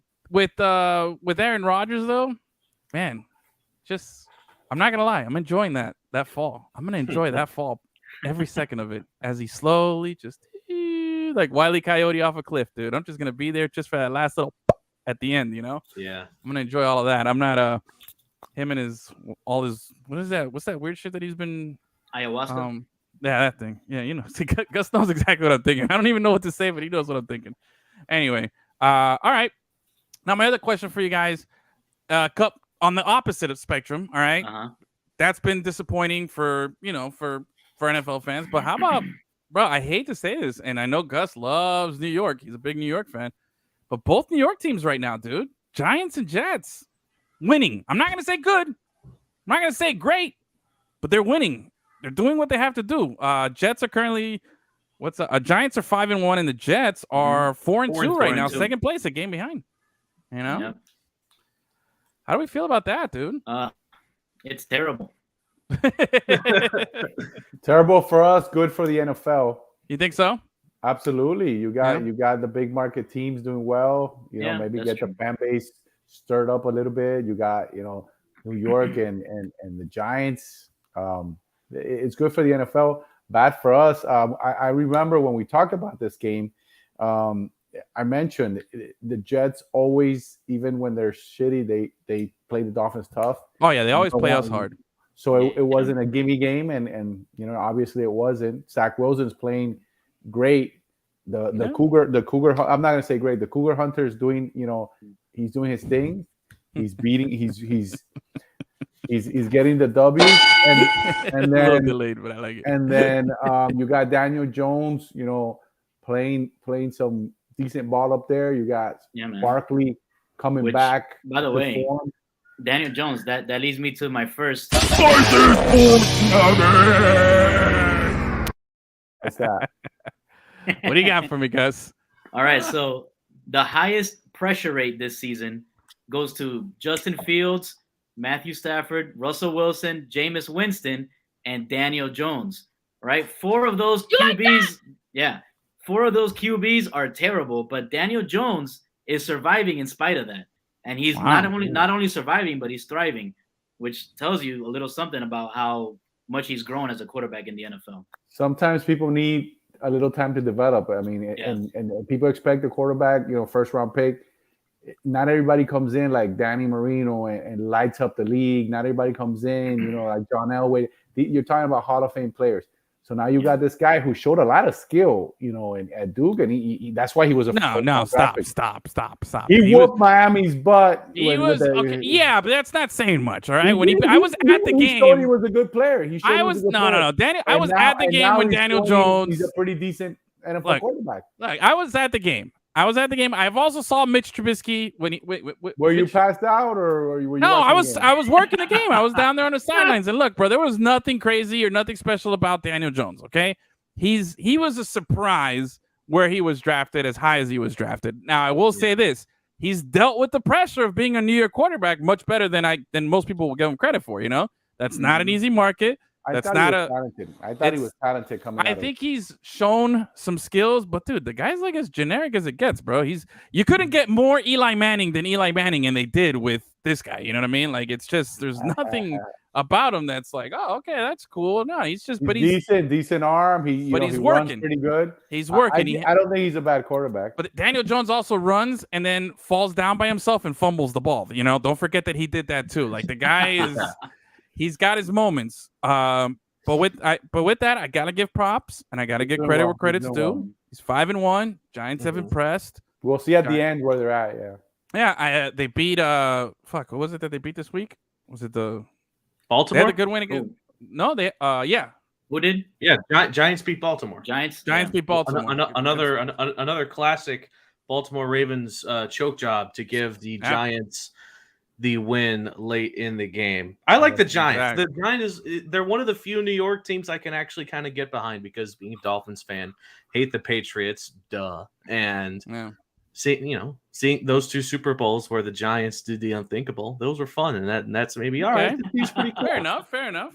Aaron Rodgers though, man, just I'm not gonna lie, I'm enjoying that fall. I'm gonna enjoy that fall every second of it as he slowly just like Wile E. Coyote off a cliff, dude. I'm just gonna be there just for that last little at the end, you know. Yeah, I'm gonna enjoy all of that. I'm not him and his what is that? What's that weird shit that he's been ayahuasca? Yeah, that thing. Yeah, you know, see, Gus knows exactly what I'm thinking. I don't even know what to say, but he knows what I'm thinking. Anyway, all right. Now my other question for you guys, Cup on the opposite of spectrum. All right, that's been disappointing for NFL fans. But how about, bro? I hate to say this, and I know Gus loves New York. He's a big New York fan. But both New York teams right now, dude, Giants and Jets, winning. I'm not gonna say good. I'm not gonna say great, but they're winning. They're doing what they have to do. Jets are currently Giants are 5-1, and the Jets are 4-2 right now, second place, a game behind. You know, how do we feel about that, dude? It's terrible. Terrible for us, good for the NFL. You think so? Absolutely. You got the big market teams doing well. You know, maybe get the fan base stirred up a little bit. You got, you know, New York and the Giants. It's good for the NFL. Bad for us. I remember when we talked about this game, I mentioned the Jets always, even when they're shitty, they play the Dolphins tough. Oh yeah, they always play us hard. So it wasn't a gimme game, and you know, obviously it wasn't. Zach Wilson's playing great. The Cougar. I'm not gonna say great. The Cougar Hunter is doing, you know, he's doing his thing. He's beating. He's getting the W's, and then a little delayed, but I like it. And then you got Daniel Jones, you know, playing some decent ball up there. You got Barkley coming back. By the way, Daniel Jones. That leads me to my first. What's that? What do you got for me, Gus? All right, so the highest pressure rate this season goes to Justin Fields, Matthew Stafford, Russell Wilson, Jameis Winston, and Daniel Jones. Right? Four of those QBs are terrible, but Daniel Jones is surviving in spite of that. And he's not only surviving, but he's thriving, which tells you a little something about how much he's grown as a quarterback in the NFL. Sometimes people need a little time to develop. I mean, and people expect the quarterback, you know, first round pick. Not everybody comes in like Danny Marino and lights up the league. Not everybody comes in, you know, like John Elway. You're talking about Hall of Fame players. So now you got this guy who showed a lot of skill, at Duke, and he that's why he was a stop. He whooped Miami's butt. Okay, yeah, but that's not saying much, all right. I was at the game, he showed he was a good player. I was Daniel. I was at the game when Daniel Jones. He's a pretty decent NFL quarterback. Look, I was at the game. I've also saw Mitch Trubisky when he. Were you passed out or were you? No, I was working the game. I was down there on the sidelines, and look, bro, there was nothing crazy or nothing special about Daniel Jones. Okay, he was a surprise where he was drafted as high as he was drafted. Now, I will say this: he's dealt with the pressure of being a New York quarterback much better than most people will give him credit for. That's not an easy market. I thought he was talented coming out. I think he's shown some skills, but dude, the guy's like as generic as it gets, bro. You couldn't get more Eli Manning than Eli Manning, and they did with this guy. You know what I mean? Like it's just there's nothing about him that's like, oh, okay, that's cool. No, he's decent arm. He's working runs pretty good. He's working. I don't think he's a bad quarterback. But Daniel Jones also runs and then falls down by himself and fumbles the ball. Don't forget that he did that too. Like the guy is. He's got his moments, but with that, I gotta give props and I gotta give credit where credit's due. He's 5-1. Giants have impressed. We'll see at the end where they're at. Yeah. They beat what was it that they beat this week? Was it the Baltimore? They had a good win again. No, they yeah. Who did? Yeah, Giants beat Baltimore. Giants beat Baltimore. Another classic Baltimore Ravens choke job to give the Giants the win late in the game. I like the Giants. Exactly. The Giants they're one of the few New York teams I can actually kind of get behind because being a Dolphins fan, hate the Patriots, and seeing those two Super Bowls where the Giants did the unthinkable, those were fun, and that's maybe all right. He's pretty cool. Fair enough.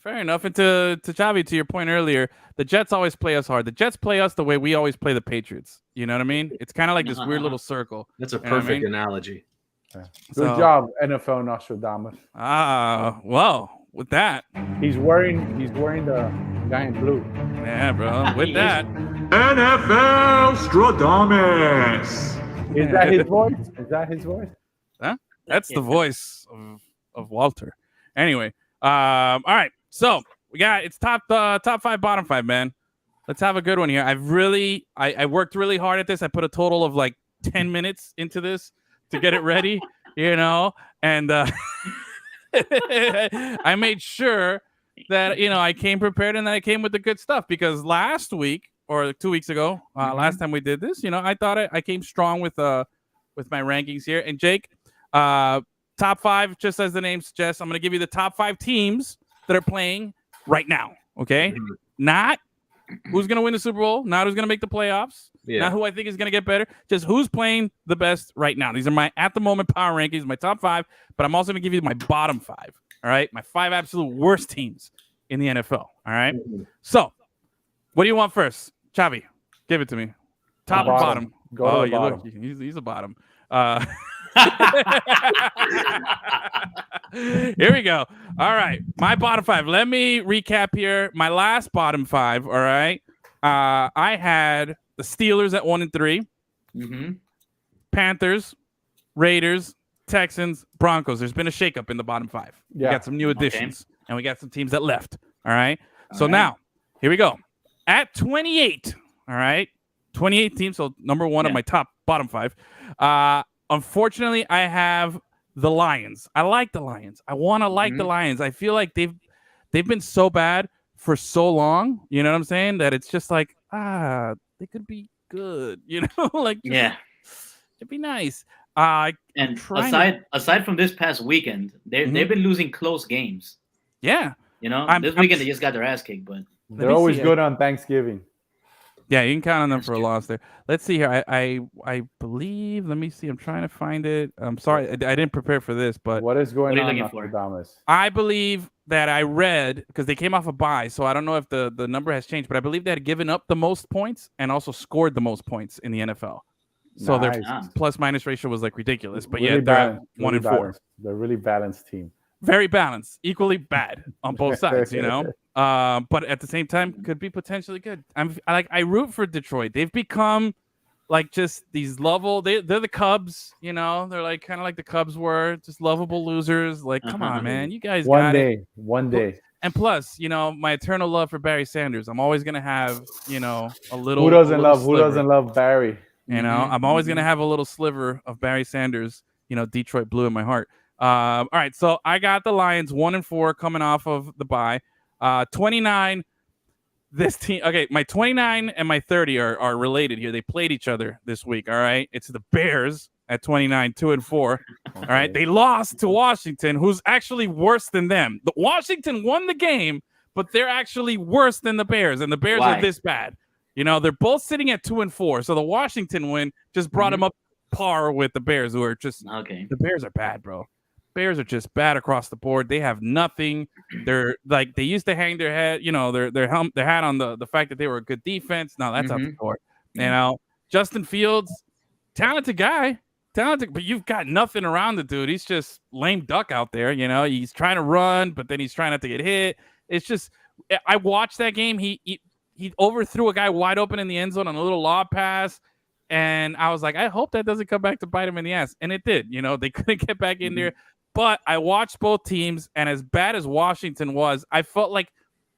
And to Javi, to your point earlier, the Jets always play us hard. The Jets play us the way we always play the Patriots. You know what I mean? It's kind of like this weird little circle. That's a perfect analogy. Good job, NFL Nostradamus. Well, with that, he's wearing the giant blue. Yeah, bro. With that, NFL Stradamus. Is that his voice? Huh? That's the voice of Walter. Anyway, all right. So we got it's top 5, bottom 5, man. Let's have a good one here. I worked really hard at this. I put a total of like 10 minutes into this to get it ready, and I made sure that, I came prepared and that I came with the good stuff because last week or 2 weeks ago, last time we did this, I thought I came strong with my rankings here. And Jake, top 5, just as the name suggests, I'm going to give you the top 5 teams that are playing right now. Okay. Not who's going to win the Super Bowl, not who's going to make the playoffs. Not who I think is going to get better, just who's playing the best right now. These are my at the moment power rankings, my top 5, but I'm also going to give you my bottom 5. All right, my 5 absolute worst teams in the NFL. All right. So, what do you want first, Chavi? Give it to me. Top or bottom? Go to the bottom. Look, he's a bottom. Here we go. All right, my bottom 5. Let me recap here. My last bottom 5. All right, I had the Steelers at 1 and 3, Panthers, Raiders, Texans, Broncos. There's been a shakeup in the bottom 5. We got some new additions, and we got some teams that left. All right. Now, here we go. At 28. All right, 28 teams. So number 1 of my bottom 5. Unfortunately, I have the Lions. I like the Lions. I want to like the Lions. I feel like they've been so bad for so long. You know what I'm saying? That it's just like they could be good. Like it'd be nice. And aside from this past weekend, they've been losing close games. Yeah. This weekend they just got their ass kicked, but they're always good on Thanksgiving. Yeah, you can count on them for a loss there. Let's see here. I believe. Let me see. I'm trying to find it. I'm sorry, I didn't prepare for this, but what is going on, Nostradamus? I believe that I read because they came off a bye, so I don't know if the number has changed, but I believe they had given up the most points and also scored the most points in the NFL. So their plus minus ratio was like ridiculous, but really they're 1 and 4. They're a really balanced team. Very balanced, equally bad on both sides, but at the same time could be potentially good. I root for Detroit. They've become like just these lovable. They're the Cubs, they're like kind of like the Cubs were, just lovable losers. Like, come on, man, you guys. One day. And plus, my eternal love for Barry Sanders. I'm always gonna have, a little. Who doesn't sliver. love Barry? I'm always gonna have a little sliver of Barry Sanders. Detroit blue in my heart. All right, so I got the Lions 1-4 coming off of the bye. 29. This team, okay, my 29 and my 30 are related here. They played each other this week. All right, it's the Bears at 29, 2-4. Okay. All right, they lost to Washington, who's actually worse than them. The Washington won the game, but they're actually worse than the Bears, and the Bears are this bad. They're both sitting at 2-4. So the Washington win just brought them up par with the Bears, who are just The Bears are bad, bro. Bears are just bad across the board. They have nothing. They're like they used to hang their head, their hat on the fact that they were a good defense. Now that's out the door. Justin Fields, talented guy, but you've got nothing around the dude. He's just lame duck out there. He's trying to run, but then he's trying not to get hit. It's just I watched that game. He overthrew a guy wide open in the end zone on a little lob pass. And I was like, I hope that doesn't come back to bite him in the ass. And it did. They couldn't get back in there. But I watched both teams, and as bad as Washington was, I felt like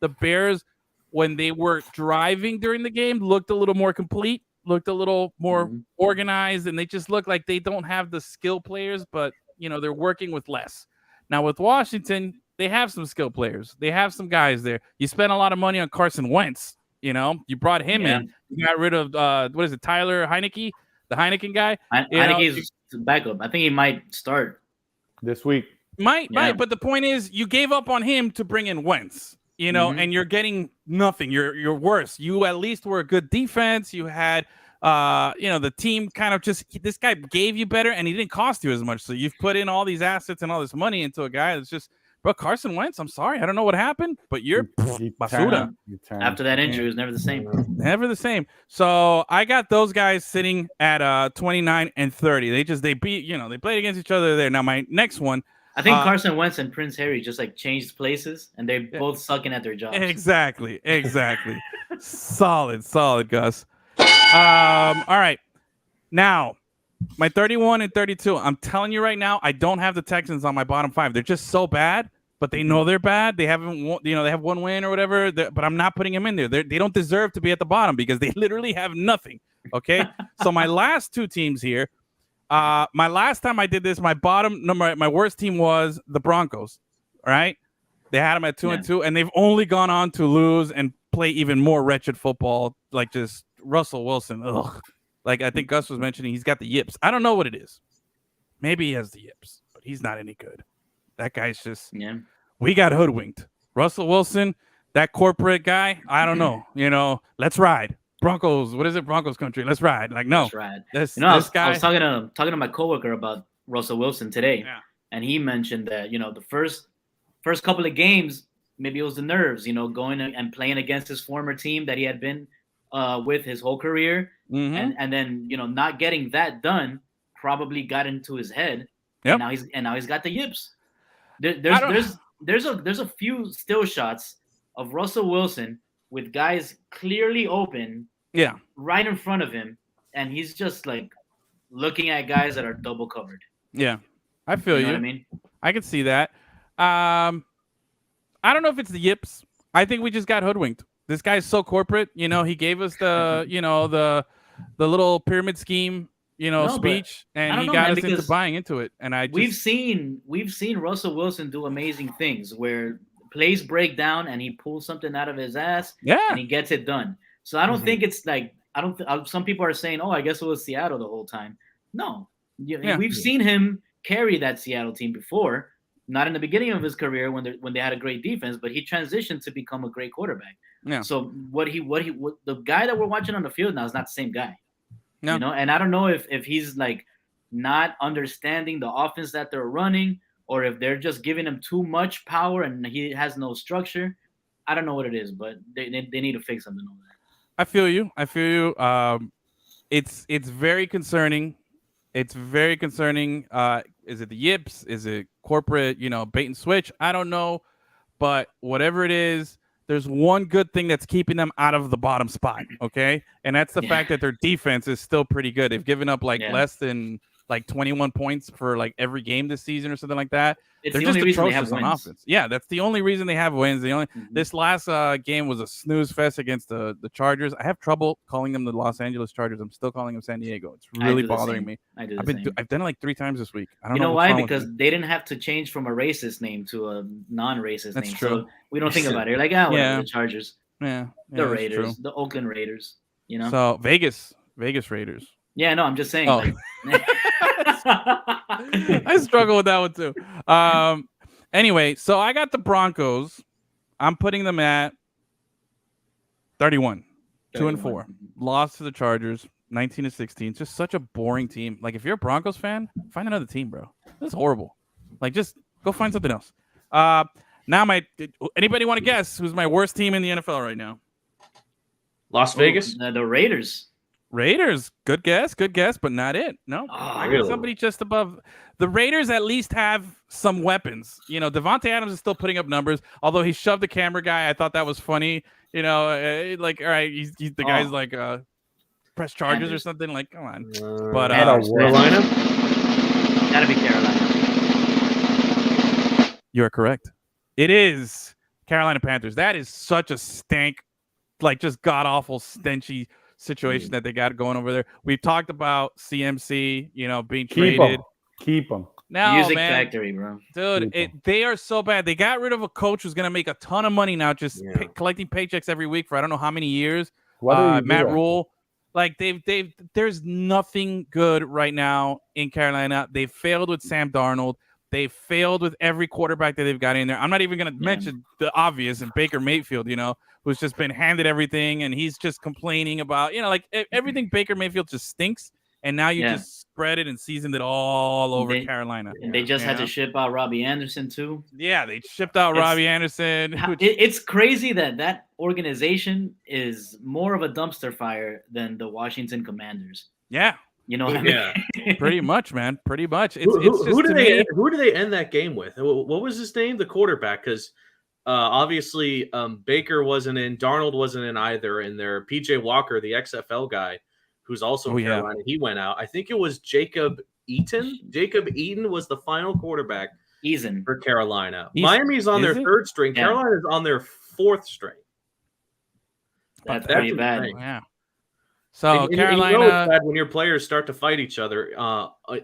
the Bears, when they were driving during the game, looked a little more complete, looked a little more organized, and they just look like they don't have the skill players, but, they're working with less. Now, with Washington, they have some skill players. They have some guys there. You spent a lot of money on Carson Wentz. You brought him in. You got rid of, Tyler Heineke, the Heineken guy. Heineke's backup. I think he might start this week. Might. But the point is, you gave up on him to bring in Wentz, and you're getting nothing. You're worse. You at least were a good defense. You had, the team kind of this guy gave you better, and he didn't cost you as much. So you've put in all these assets and all this money into a guy that's just, bro, Carson Wentz, I'm sorry. I don't know what happened, but you're basura. After that injury, it was never the same. Never the same. So I got those guys sitting at 29 and 30. They beat, they played against each other there. Now my next one, I think Carson Wentz and Prince Harry just changed places, and they're both sucking at their jobs. Exactly. Solid, Gus. All right. Now, my 31 and 32, I'm telling you right now, I don't have the Texans on my bottom 5. They're just so bad, but they know they're bad. They haven't won, they have one win or whatever, but I'm not putting them in there. They don't deserve to be at the bottom because they literally have nothing. Okay? So my last two teams here, my last time I did this, my worst team was the Broncos. All right? They had them at 2-2, and they've only gone on to lose and play even more wretched football, like just Russell Wilson. Ugh. Like I think Gus was mentioning, he's got the yips. I don't know what it is. Maybe he has the yips, but he's not any good. That guy's just, we got hoodwinked. Russell Wilson, that corporate guy, I don't know. Let's ride. Broncos, what is it? Broncos country. Let's ride. Like, no. Let's ride. I was talking to my coworker about Russell Wilson today, and he mentioned that, the first couple of games, maybe it was the nerves, going and playing against his former team that he had been with his whole career. And then, not getting that done probably got into his head. Yep. And now he's got the yips. There's a few still shots of Russell Wilson with guys clearly open, right in front of him, and he's just like looking at guys that are double covered. Yeah, I feel you. Know what I mean, I can see that. I don't know if it's the yips. I think we just got hoodwinked. This guy's so corporate. He gave us the the little pyramid scheme, speech, and he got us into buying into it. And we've seen Russell Wilson do amazing things where plays break down and he pulls something out of his ass, and he gets it done. So I don't think it's like some people are saying, oh, I guess it was Seattle the whole time. No, we've seen him carry that Seattle team before. Not in the beginning of his career when they had a great defense, but he transitioned to become a great quarterback. Yeah. So what the guy that we're watching on the field now is not the same guy. No. And I don't know if he's like not understanding the offense that they're running, or if they're just giving him too much power and he has no structure. I don't know what it is, but they need to fix something on that. I feel you. It's very concerning. It's very concerning. Is it the yips? Is it corporate, bait and switch? I don't know. But whatever it is, there's one good thing that's keeping them out of the bottom spot, okay? And that's the fact that their defense is still pretty good. They've given up less than like 21 points for like every game this season or something like that. It's They're the just only reason they atrocious have on wins. offense. Yeah, that's the only reason they have wins. This last game was a snooze fest against the Chargers. I have trouble calling them the Los Angeles Chargers. I'm still calling them San Diego. It's really bothering me. I do. I've done it like 3 times this week. I don't know. You know why? Because they didn't have to change from a racist name to a non-racist name. True. So we don't think about it. You're like, whatever, the Chargers. Yeah. The Raiders, the Oakland Raiders. You know. So Vegas Raiders. Yeah, no, I'm just saying. Oh. I struggle with that one too. Anyway, so I got the Broncos. I'm putting them at 31. 2-4. Lost to the Chargers, 19-16. Just such a boring team. Like, if you're a Broncos fan, find another team, bro. That's horrible. Like, just go find something else. Now, anybody want to guess who's my worst team in the NFL right now? Las Vegas? The Raiders. Raiders, good guess, but not it. No, I got somebody just above. The Raiders at least have some weapons. You know, Devontae Adams is still putting up numbers, although he shoved the camera guy. I thought that was funny. You know, like, all right, he's the guy's like press charges or something. Like, come on. But Carolina? Gotta be Carolina. You are correct. It is Carolina Panthers. That is such a stank, like just god awful, stenchy situation that they got going over there. We've talked about CMC, you know, being traded. Keep them. No, Music man. Factory, bro. Dude, they are so bad. They got rid of a coach who's going to make a ton of money now, just collecting paychecks every week for I don't know how many years. Matt Rule. Like, there's nothing good right now in Carolina. They failed with Sam Darnold. They failed with every quarterback that they've got in there. I'm not even going to mention the obvious and Baker Mayfield, you know, who's just been handed everything, and he's just complaining about, you know, like everything Baker Mayfield just stinks, and now you just spread it and seasoned it all over Carolina. And they just had to ship out Robbie Anderson, too. Yeah, they shipped out Robbie Anderson. It's crazy that organization is more of a dumpster fire than the Washington Commanders. Yeah. You know what I mean? Pretty much, man. Pretty much. Who do they end that game with? What was his name? The quarterback? Because obviously Baker wasn't in, Darnold wasn't in either, and their PJ Walker, the XFL guy, who's also in Carolina, he went out. I think it was Jacob Eaton. Jacob Eaton was the final quarterback for Carolina. Miami's on their third string. Yeah. Carolina's on their fourth string. That's pretty bad. Yeah. So Carolina, you know it's bad when your players start to fight each other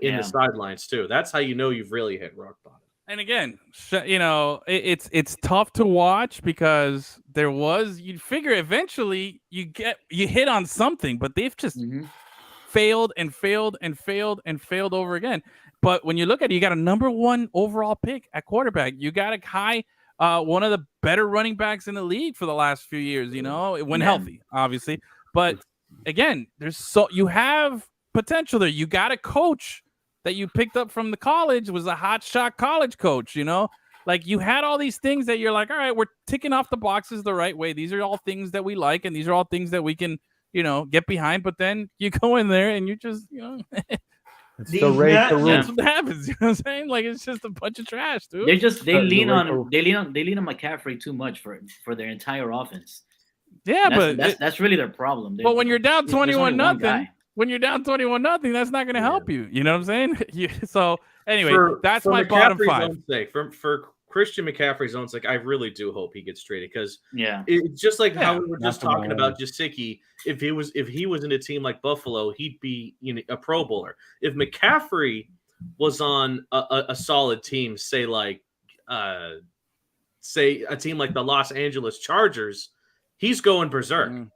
in the sidelines too. That's how you know you've really hit rock bottom. And again, you know, it's tough to watch because you'd figure eventually you hit on something, but they've just failed and failed and failed and failed over again. But when you look at it, you got a number 1 overall pick at quarterback. You got a high, one of the better running backs in the league for the last few years, you know, when healthy, obviously. But again, you have potential there. You got a coach that you picked up from the college, was a hot shot college coach, you know, like you had all these things that you're like, all right, we're ticking off the boxes the right way. These are all things that we like, and these are all things that we can, you know, get behind. But then you go in there and you just, you know, it's the rate to that's what happens. You know what I'm saying? Like, it's just a bunch of trash, dude. They lean on McCaffrey too much for their entire offense. Yeah, that's really their problem. But when you're down 21-0, when you're down 21-0, that's not going to help you. You know what I'm saying? So anyway, that's my bottom 5. For Christian McCaffrey's own sake, I really do hope he gets traded because it's just like how we were just talking about Gesicki. If he was in a team like Buffalo, he'd be a Pro Bowler. If McCaffrey was on a solid team, say a team like the Los Angeles Chargers, he's going berserk.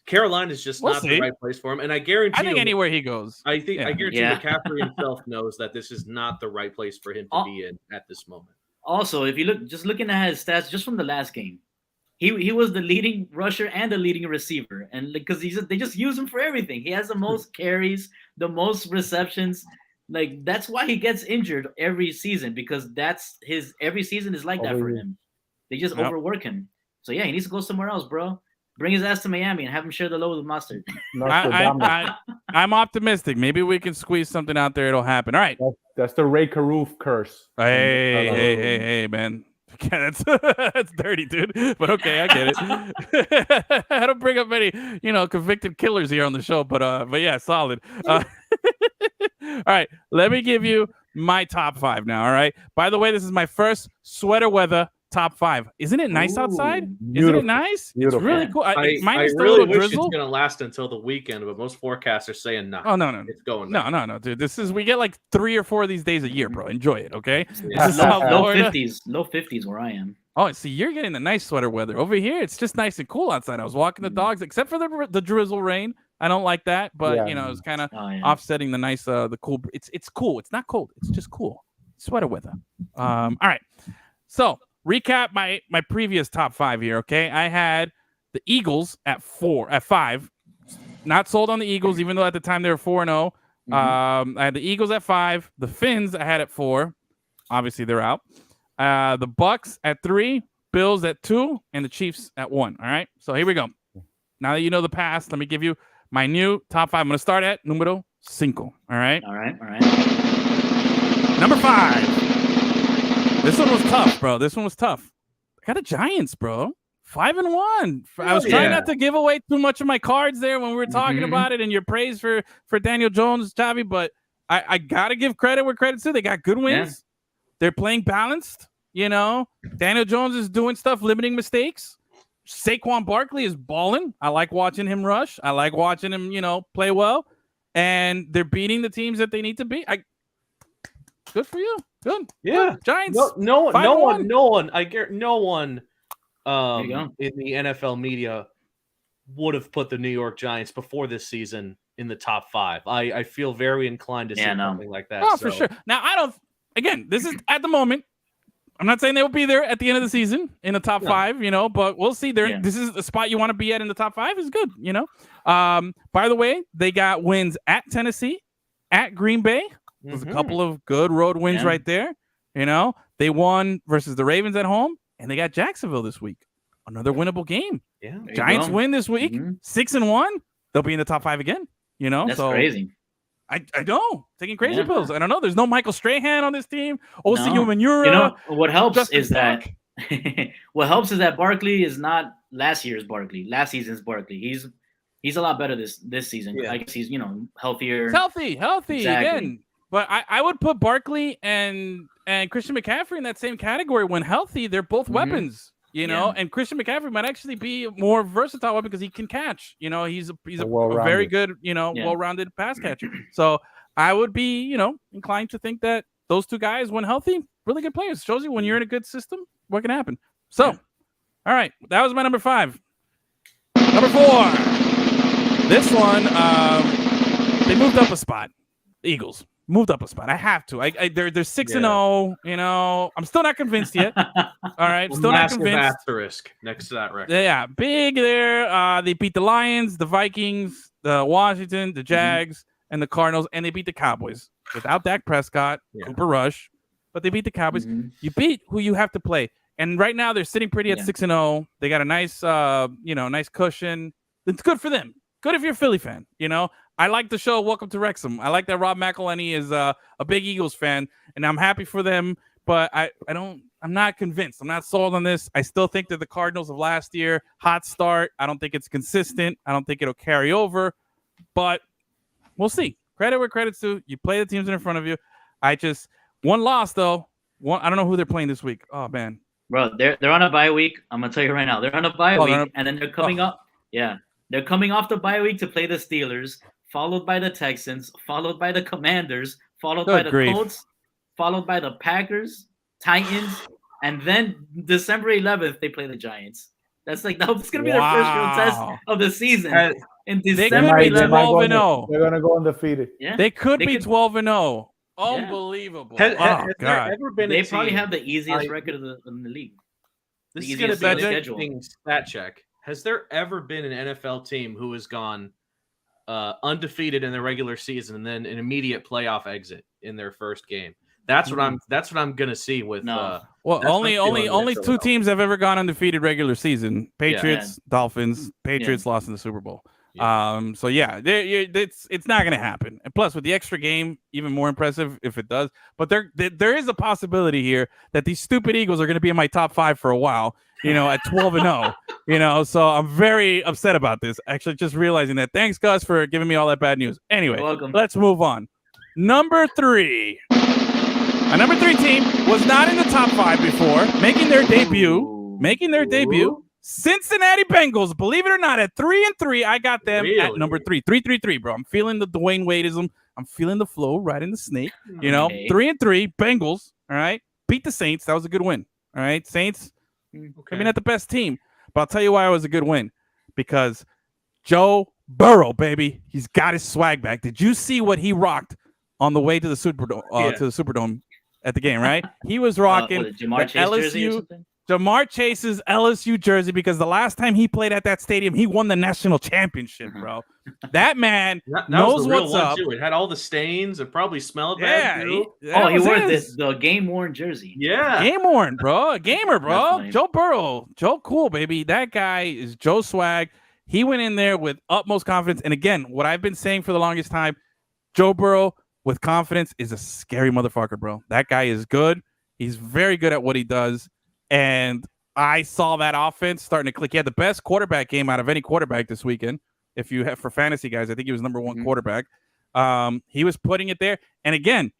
Carolina's just not the right place for him, and I guarantee. I think anywhere he goes, I guarantee McCaffrey himself knows that this is not the right place for him to be in at this moment. Also, if you looking at his stats just from the last game, he was the leading rusher and the leading receiver, and because they just use him for everything. He has the most carries, the most receptions. Like, that's why he gets injured every season, because every season is like that for him. They just overwork him. So yeah, he needs to go somewhere else, bro. Bring his ass to Miami and have him share the load with mustard. I'm optimistic. Maybe we can squeeze something out there. It'll happen. All right. That's the Ray Caruth curse. Hey, man. That's dirty, dude. But okay, I get it. I don't bring up any, convicted killers here on the show, but yeah, solid. All right, let me give you my top 5 now. All right. By the way, this is my first sweater weather top 5. Isn't it nice outside? Isn't it nice? Beautiful. It's really cool. I really wish it's gonna last until the weekend, but most forecasts are saying no. Oh no, it's going. No, dude. We get like 3 or 4 of these days a year, bro. Enjoy it, okay? Yeah. Low 50s where I am. Oh, see, you're getting the nice sweater weather over here. It's just nice and cool outside. I was walking the dogs, except for the drizzle rain. I don't like that, but it's kind of offsetting the nice, the cool. It's cool. It's not cold. It's just cool. Sweater weather. All right. So recap my previous top 5 here. Okay, I had the Eagles at 5. Not sold on the Eagles, even though at the time they were 4-0. I had the Eagles at 5. The Finns I had at 4. Obviously, they're out. The Bucks at 3, Bills at 2, and the Chiefs at 1. All right. So here we go. Now that you know the past, let me give you my new top 5. I'm going to start at numero 5. All right. All right. Number 5. This one was tough, bro. I got the Giants, bro. 5-1. I was trying not to give away too much of my cards there when we were talking about it and your praise for Daniel Jones, Javi, but I got to give credit where credit's due. They got good wins. Yeah. They're playing balanced, Daniel Jones is doing stuff, limiting mistakes. Saquon Barkley is balling. I like watching him rush. I like watching him, play well. And they're beating the teams that they need to beat. Good for you. Good. Yeah. Good. Giants. No one in the NFL media would have put the New York Giants before this season in the top 5. I feel very inclined to say something like that. Oh, for sure. Now, this is at the moment. I'm not saying they will be there at the end of the season in the top 5, but we'll see. This is a spot you want to be at in the top 5 is good, By the way, they got wins at Tennessee, at Green Bay. There's a couple of good road wins right there. They won versus the Ravens at home, and they got Jacksonville this week. Another winnable game. Yeah, Giants win this week, 6-1. They'll be in the top 5 again. That's crazy. I know, taking crazy pills. I don't know. There's no Michael Strahan on this team. Osi Umenyiora. What helps is that Barkley is not last year's Barkley, last season's Barkley. He's a lot better this season. Yeah. I guess he's healthier. Healthy exactly. Again. But I would put Barkley and Christian McCaffrey in that same category. When healthy, they're both weapons. And Christian McCaffrey might actually be a more versatile weapon because he can catch. He's a very good, well-rounded pass catcher. So I would be, inclined to think that those two guys, when healthy, really good players. Shows you when you're in a good system, what can happen. So, all right, that was my number 5. Number 4. This one, they moved up a spot. The Eagles moved up a spot. I have to. They're 6-0. I'm still not convinced yet. All right, still not convinced. Asterisk next to that record. Yeah, big there. They beat the Lions, the Vikings, the Washington, the Jags, and the Cardinals, and they beat the Cowboys without Dak Prescott, Cooper Rush, but they beat the Cowboys. You beat who you have to play, and right now they're sitting pretty at 6-0. They got a nice, nice cushion. It's good for them. Good if you're a Philly fan. I like the show Welcome to Wrexham. I like that Rob McElhenney is a big Eagles fan, and I'm happy for them. But I'm not convinced. I'm not sold on this. I still think that the Cardinals of last year, hot start. I don't think it's consistent. I don't think it'll carry over. But we'll see. Credit where credit's due. You play the teams in front of you. One loss though. I don't know who they're playing this week. Oh man, bro, they're on a bye week. I'm gonna tell you right now, they're on a bye week, and then they're coming up. Yeah, they're coming off the bye week to play the Steelers, followed by the Texans, followed by the Commanders, followed by the Colts, followed by the Packers, Titans, and then December 11th they play the Giants. That's going to be their first real test of the season. In December 12-0. They're going to go undefeated. Yeah. They could be 12-0. Unbelievable. Has there ever been they probably have the easiest record in the league. This is going to be an interesting stat check. Has there ever been an NFL team who has gone undefeated in the regular season and then an immediate playoff exit in their first game? That's what I'm gonna see with. Only 2 teams have ever gone undefeated regular season: Patriots, Dolphins. Patriots lost in the Super Bowl. So yeah, it's not gonna happen. And plus, with the extra game, even more impressive if it does. But there is a possibility here that these stupid Eagles are gonna be in my top 5 for a while. At 12-0. So I'm very upset about this. Actually, just realizing that. Thanks, Gus, for giving me all that bad news. Anyway, let's move on. Number 3. A number 3 team was not in the top 5 before, making their debut. Cincinnati Bengals, believe it or not, at 3-3, I got them at number 3. 3-3-3, bro. I'm feeling the Dwayne Wadeism. I'm feeling the flow riding the snake. 3-3, Bengals. All right, beat the Saints. That was a good win. All right, Saints. I mean, not the best team, but I'll tell you why it was a good win. Because Joe Burrow, baby, he's got his swag back. Did you see what he rocked on the way to the Superdome at the game? Right, he was rocking the LSU. Jamar Chase's LSU jersey, because the last time he played at that stadium, he won the national championship, bro. That man knows what's up. It had all the stains. It probably smelled bad. He wore the game-worn jersey. Yeah. Game-worn, bro. A gamer, bro. Joe Burrow. Joe Cool, baby. That guy is Joe Swag. He went in there with utmost confidence. And again, what I've been saying for the longest time, Joe Burrow with confidence is a scary motherfucker, bro. That guy is good. He's very good at what he does. And I saw that offense starting to click. He had the best quarterback game out of any quarterback this weekend. If you have for fantasy guys, I think he was number 1 quarterback. He was putting it there. And again,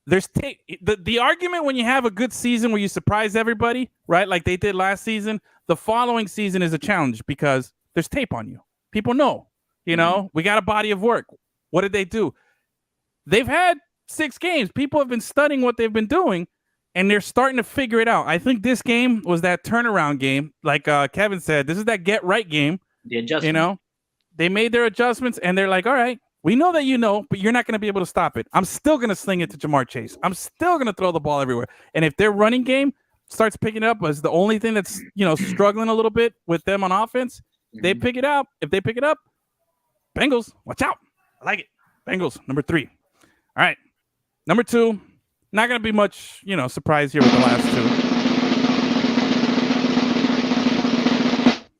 there's the argument when you have a good season where you surprise everybody, right? Like they did last season. The following season is a challenge because there's tape on you. People know, we got a body of work. What did they do? They've had 6 games. People have been studying what they've been doing. And they're starting to figure it out. I think this game was that turnaround game. Like Kevin said, this is that get right game. The adjustment. They made their adjustments, and they're like, all right, we know that but you're not going to be able to stop it. I'm still going to sling it to Jamar Chase. I'm still going to throw the ball everywhere. And if their running game starts picking up as the only thing that's, struggling a little bit with them on offense, they pick it up. If they pick it up, Bengals, watch out. I like it. Bengals, number 3. All right. Number 2. Not going to be much, surprise here with the last 2.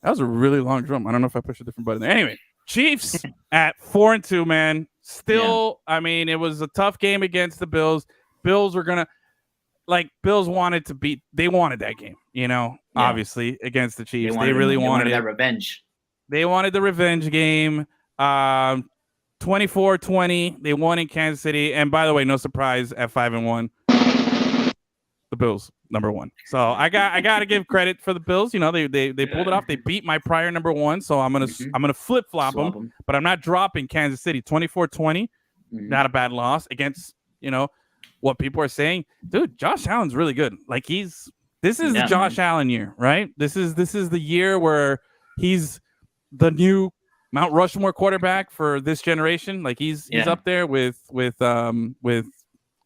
That was a really long drum. I don't know if I pushed a different button there. Anyway, Chiefs at 4-2, man. Still, I mean, it was a tough game against the Bills. Bills were going to, Bills wanted to beat. They wanted that game, obviously, against the Chiefs. They really wanted that revenge. They wanted the revenge game. 24-20, they won in Kansas City. And by the way, no surprise, at 5-1, the Bills, number 1. So I got to give credit for the Bills. They pulled it off. They beat my prior number 1. So I'm gonna flip flop them, but I'm not dropping Kansas City. 24-20, not a bad loss against what people are saying. Dude, Josh Allen's really good. This is the Josh Allen year, right? This is the year where he's the new Mount Rushmore quarterback for this generation. He's up there with Brady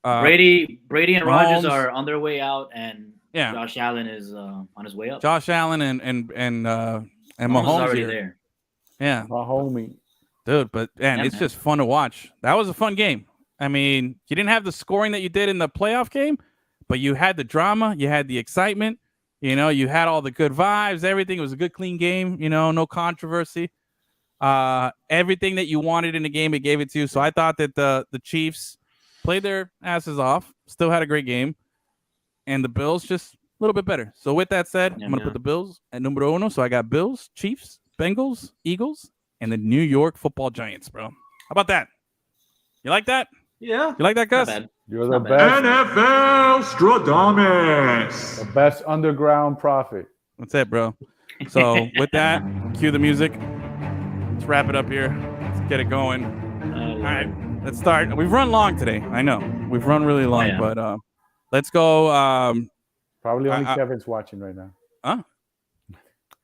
and Rodgers are on their way out, and Josh Allen is on his way up. Josh Allen and Mahomes already here. There. Yeah, my homie, dude. But it's just fun to watch. That was a fun game. I mean, you didn't have the scoring that you did in the playoff game, but you had the drama, you had the excitement. You had all the good vibes. Everything. It was a good, clean game. No controversy. Everything that you wanted in the game, it gave it to you. So I thought that the Chiefs played their asses off, still had a great game, and the Bills just a little bit better. So with that said, I'm going to put the Bills at numero 1. So I got Bills, Chiefs, Bengals, Eagles, and the New York Football Giants, bro. How about that? You like that? Yeah. You like that, Gus? You're the best. NFL Stradamus. The best underground prophet. That's it, bro. So with that, cue the music. Let's wrap it up here. Let's get it going. All right, let's start. We've run long today. I know we've run really long, but let's go. Probably only Kevin's watching right now. Huh?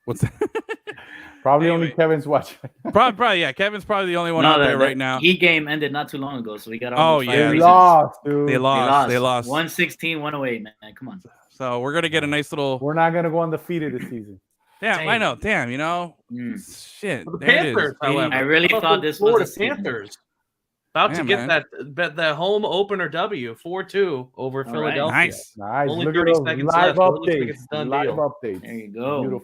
What's that? Probably only Kevin's watching. Probably, yeah. Kevin's probably the only one out there right now. Heat game ended not too long ago, so we got. They lost, dude. They lost. 116-108, man. Come on. So we're gonna get a nice little. We're not gonna go undefeated this season. Damn, I know. Damn, shit. The Panthers, however, I really thought this was the Panthers. About to get that home opener W 4-2 over Philadelphia. Nice. Only Look 30 at seconds live left. updates. Live updates. There you go.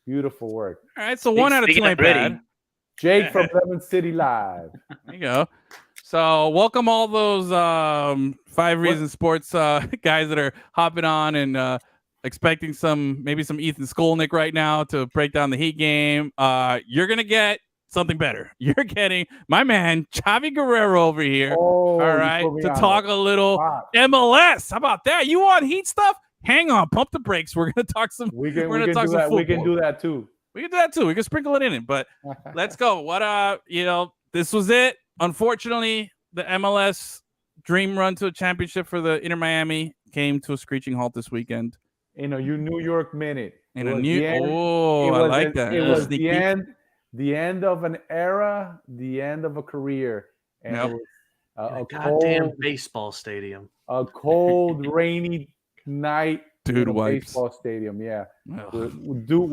Beautiful work. All right, so 1 out of 2 ain't bad. Jake from LemonCityLive. There you go. So welcome all those 5 Reasons Sports guys that are hopping on and expecting maybe some Ethan Skolnick right now to break down the Heat game. You're gonna get something better. You're getting my man Chavi Guerrero over here. All right, to talk a little MLS. How about that? You want Heat stuff? Hang on, pump the brakes. We're gonna talk some. We can do that. We can do that too. We can do that too. We can sprinkle it in it. But let's go. What this was it. Unfortunately, the MLS dream run to a championship for the Inter Miami came to a screeching halt this weekend. In a New York minute. I like that. It was the end of an era, the end of a career. And it was a goddamn baseball stadium. A cold, rainy night. Dude wipes. Baseball stadium, yeah. Dude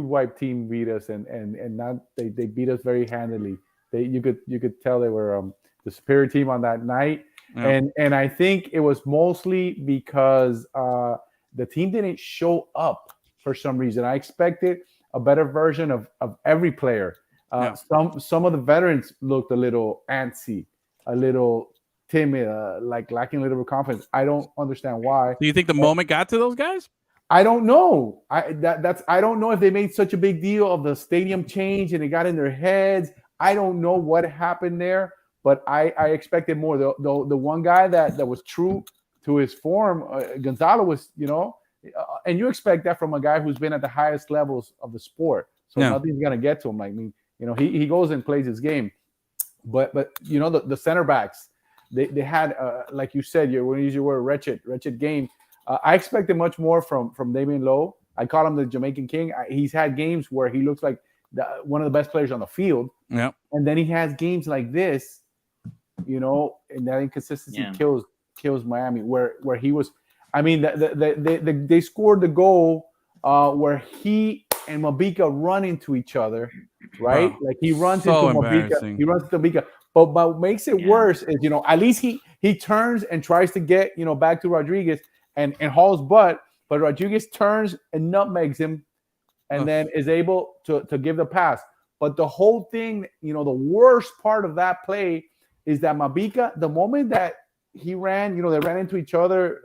wipe team beat us, and not they beat us very handily. You could tell they were the superior team on that night, and I think it was mostly because the team didn't show up for some reason. I expected a better version of every player. Some of the veterans looked a little antsy, a little timid, like lacking a little bit of confidence. I don't understand why. Do you think the moment got to those guys? I don't know. I don't know if they made such a big deal of the stadium change and it got in their heads. I don't know what happened there, but I expected more. The one guy that was true to his form, Gonzalo was, and you expect that from a guy who's been at the highest levels of the sport. So nothing's gonna get to him. Like he goes and plays his game. But the center backs, they had like you said, you're going to use your word wretched game. I expected much more from Damian Lowe. I call him the Jamaican King. He's had games where he looks like one of the best players on the field. Yeah. And then he has games like this, and that inconsistency kills Miami. Where he was, I mean, they scored the goal where he and Mabika run into each other, right? Like he runs into Mabika. He runs into Mabika. But what makes it worse is, at least he turns and tries to get, back to Rodriguez and hauls butt, but Rodriguez turns and nutmegs him and then is able to give the pass. But the whole thing, the worst part of that play is that Mabika, the moment that he ran, they ran into each other,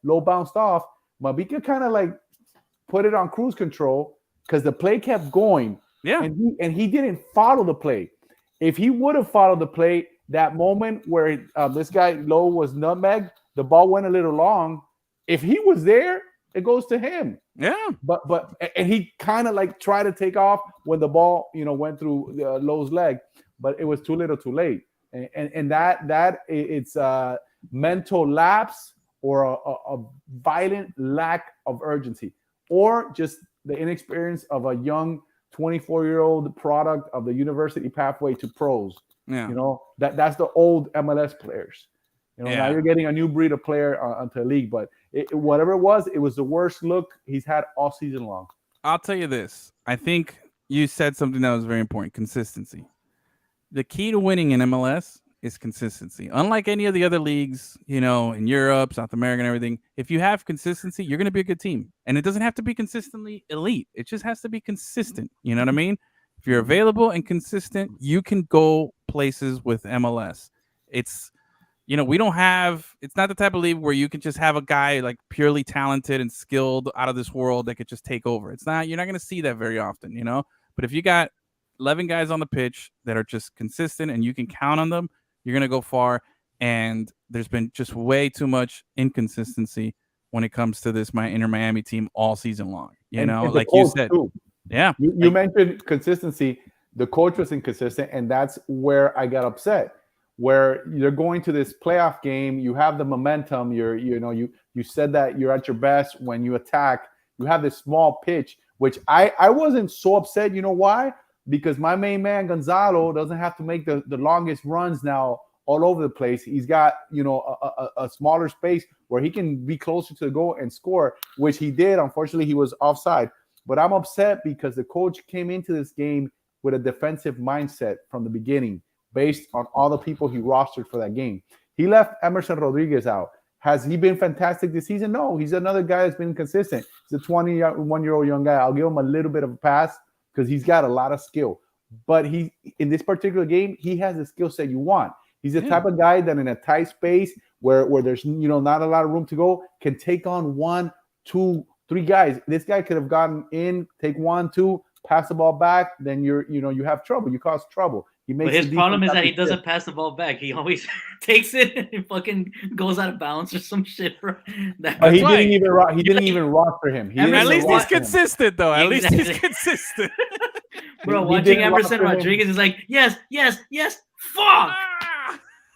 low bounced off, Mabika kind of like put it on cruise control because the play kept going. Yeah. And he didn't follow the play. If he would have followed the play, that moment where this guy Lowe was nutmegged, the ball went a little long. If he was there, it goes to him. Yeah. But he kind of like tried to take off when the ball, went through Lowe's leg, but it was too little, too late. And that it's a mental lapse or a violent lack of urgency, or just the inexperience of a young 24-year-old product of the university pathway to pros. Yeah. That's the old MLS players. Now you're getting a new breed of player onto the league, but whatever it was the worst look he's had all season long. I'll tell you this. I think you said something that was very important: consistency. The key to winning in MLS is consistency. Unlike any of the other leagues, in Europe, South America, and everything, if you have consistency, you're going to be a good team. And it doesn't have to be consistently elite. It just has to be consistent. You know what I mean? If you're available and consistent, you can go places with MLS. It's not the type of league where you can just have a guy like purely talented and skilled out of this world that could just take over. You're not going to see that very often, But if you got 11 guys on the pitch that are just consistent and you can count on them, you're going to go far. And there's been just way too much inconsistency when it comes to this Inter Miami team all season long. Like you said. Too. Yeah. You mentioned consistency. The coach was inconsistent, and that's where I got upset. Where you're going to this playoff game, you have the momentum. You said that you're at your best when you attack. You have this small pitch, which I wasn't so upset. You know why? Because my main man Gonzalo doesn't have to make the longest runs now all over the place. He's got a smaller space where he can be closer to the goal and score, which he did. Unfortunately, he was offside. But I'm upset because the coach came into this game with a defensive mindset from the beginning, based on all the people he rostered for that game. He left Emerson Rodriguez out. Has he been fantastic this season? No, he's another guy that's been consistent. He's a 21-year-old young guy. I'll give him a little bit of a pass because he's got a lot of skill. but he in this particular game, he has the skill set you want. He's the type of guy that in a tight space where there's not a lot of room to go can take on 1, 2, 3 guys. This guy could have gotten in, take 1, 2, pass the ball back. Then you have trouble. You cause trouble. But his problem is that he doesn't pass the ball back. He always takes it and fucking goes out of bounds or some shit. Bro. But he didn't even roster him. At least he's consistent, though. At least he's consistent. Bro, watching Emerson Rodriguez is like, yes, fuck.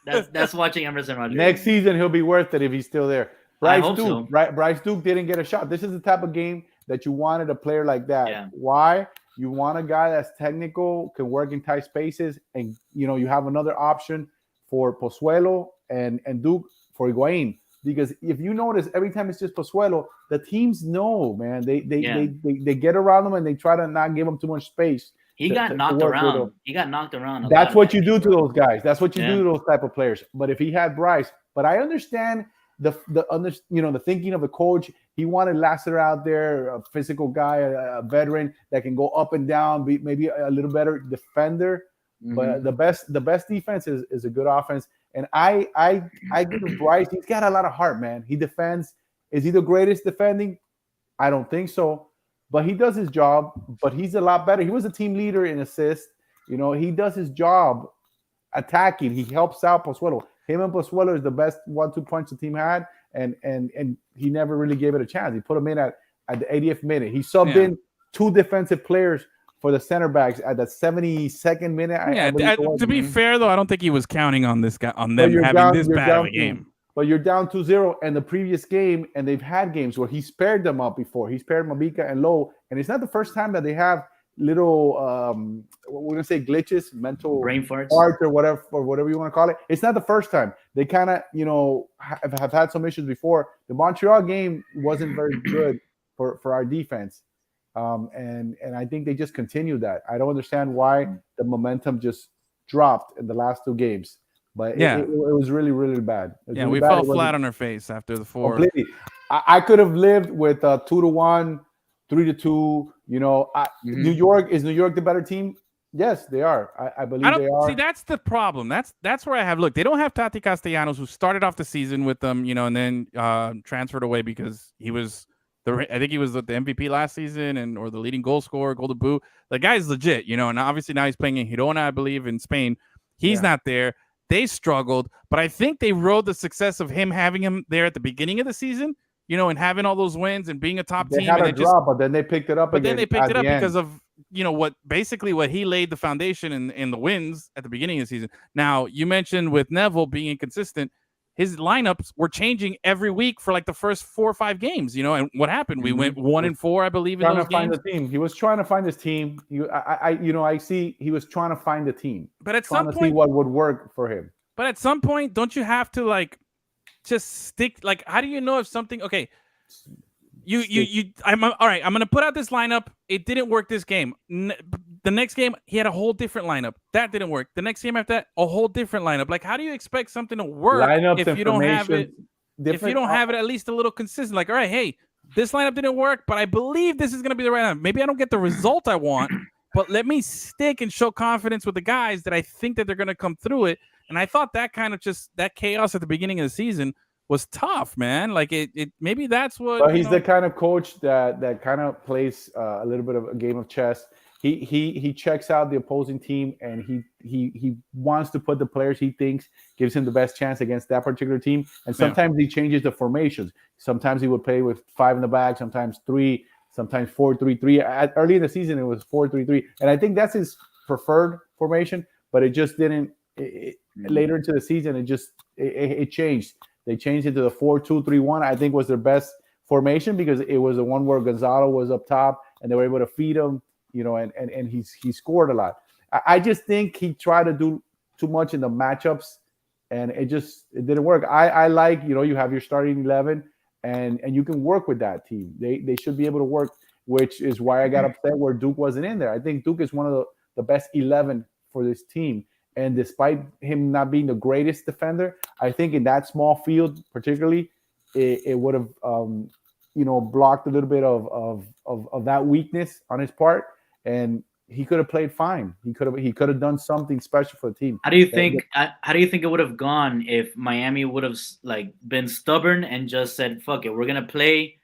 That's watching Emerson Rodriguez. Next season, he'll be worth it if he's still there. Bryce Duke didn't get a shot. This is the type of game that you wanted a player like that. Yeah. Why? You want a guy that's technical, can work in tight spaces, and you have another option for Pozuelo and Duke for Higuain. Because if you notice, every time it's just Pozuelo, the teams know, man. They get around him and they try to not give him too much space. He got knocked around. He got knocked around. That's what you do to those guys. That's what you do to those type of players. But if he had Bryce, but I understand the thinking of the coach. He wanted Lassiter out there, a physical guy, a veteran that can go up and down, be maybe a little better defender. Mm-hmm. But the best defense is a good offense. And I give Bryce. He's got a lot of heart, man. He defends. Is he the greatest defending? I don't think so. But he does his job. But he's a lot better. He was a team leader in assists. He does his job attacking. He helps out Pozuelo. Him and Pozuelo is the best 1-2 punch the team had, and he never really gave it a chance. He put him in at the 80th minute. He subbed in 2 defensive players for the center backs at the 72nd minute. To be fair, though, I don't think he was counting on this guy having this bad of a game. But you're down 2-0, and the previous game, and they've had games where he spared them up before. He spared Mabika and Lowe, and it's not the first time that they have little we're gonna say glitches, mental brain farts or whatever you want to call it. It's not the first time. They kind of have had some issues before. The Montreal game wasn't very good for our defense, and I think they just continued that. I don't understand why the momentum just dropped in the last 2 games, but it was really, really bad. We fell flat on our face after the 4. Completely. I could have lived with 2-1. 3-2, New York, is New York the better team? Yes, they are. I believe they are. See, that's the problem. That's where I have looked. They don't have Tati Castellanos, who started off the season with them, and then transferred away because he was I think he was the MVP last season or the leading goal scorer, Golden Boot. The guy's legit, and obviously now he's playing in Girona, I believe, in Spain. He's not there. They struggled, but I think they rode the success of having him there at the beginning of the season. And having all those wins and being a top team. They had a drop, but then they picked it up. But then they picked it up because of what he laid the foundation in the wins at the beginning of the season. Now you mentioned with Neville being inconsistent, his lineups were changing every week for like the first 4 or 5 games. And what happened? We went 1-4, I believe, in those games. Find the team. He was trying to find his team. I see he was trying to find the team. But at some point, see what would work for him. But at some point, don't you have to just stick? How do you know if something? Okay, I'm all right. I'm gonna put out this lineup. It didn't work this game. The next game, he had a whole different lineup. That didn't work. The next game after that, a whole different lineup. How do you expect something to work if you don't have it? If you don't have it at least a little consistent. All right, hey, this lineup didn't work, but I believe this is gonna be the right lineup. Maybe I don't get the result I want, but let me stick and show confidence with the guys that I think that they're gonna come through it. And I thought that kind of that chaos at the beginning of the season was tough, man. It maybe that's what. But he's the kind of coach that kind of plays a little bit of a game of chess. He checks out the opposing team, and he wants to put the players he thinks gives him the best chance against that particular team. And sometimes he changes the formations. Sometimes he would play with 5 in the back, sometimes 3, sometimes 4-3-3. Early in the season, it was 4-3-3, and I think that's his preferred formation. But it just didn't. Later into the season, it changed. They changed it to the 4-2-3-1. I think was their best formation because it was the one where Gonzalo was up top and they were able to feed him, and he scored a lot. I just think he tried to do too much in the matchups, and it didn't work. I like, you have your starting 11, and you can work with that team. They should be able to work, which is why I got upset where Duke wasn't in there. I think Duke is one of the best 11 for this team. And despite him not being the greatest defender, I think in that small field, particularly, it would have, blocked a little bit of that weakness on his part. And he could have played fine. He could have done something special for the team. How do you think it would have gone if Miami would have like been stubborn and just said, "Fuck it, we're gonna play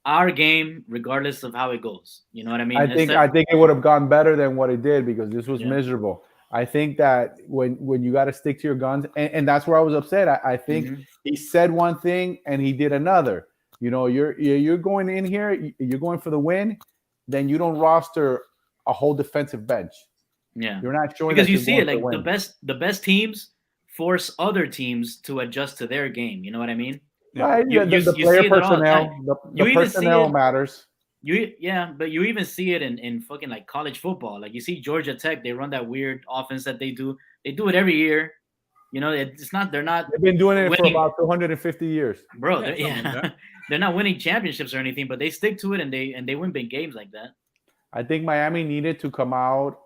our game regardless of how it goes"? You know what I mean? I think it would have gone better than what it did because this was miserable. I think that when you got to stick to your guns, and that's where I was upset. I think he said one thing and he did another. You know, you're going in here, you're going for the win, then you don't roster a whole defensive bench. Yeah, you're not showing because you see it like the best teams force other teams to adjust to their game. You know what I mean? Right. The player personnel, the personnel matters. But you even see it in fucking like college football. Like you see Georgia Tech, they run that weird offense that they do. They do it every year. You know, it's not. They're not. They've been doing it for about 250 years, bro. They're not winning championships or anything, but they stick to it and they win big games like that. I think Miami needed to come out.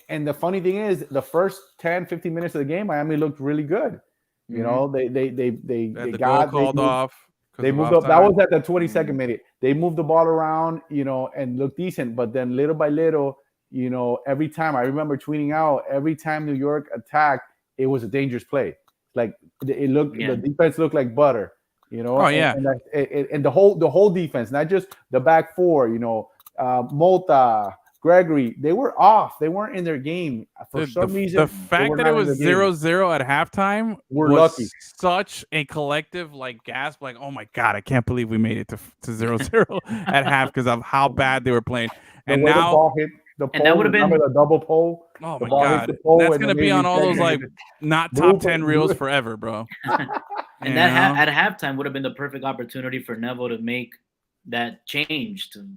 And the funny thing is, the first 10, 15 minutes of the game, Miami looked really good. You know, they got called off. They moved up. That was at the 22nd minute. They moved the ball around, you know, and looked decent. But then little by little, you know, every time I remember tweeting out, every time New York attacked, it was a dangerous play. Like it looked, the defense looked like butter, you know. Oh yeah, and the whole defense, not just the back four, you know, Mota, Gregory, they were off. They weren't in their game for some reason. The fact that it was 0-0 at halftime was lucky. Such a collective like gasp, like, oh my god, I can't believe we made it to 0-0 at half because of how bad they were playing. And now the ball hit the pole, and that would have been the double pole. Oh my god, that's gonna be on all those like not top 10 reels forever, bro. And that at halftime would have been the perfect opportunity for Neville to make that change to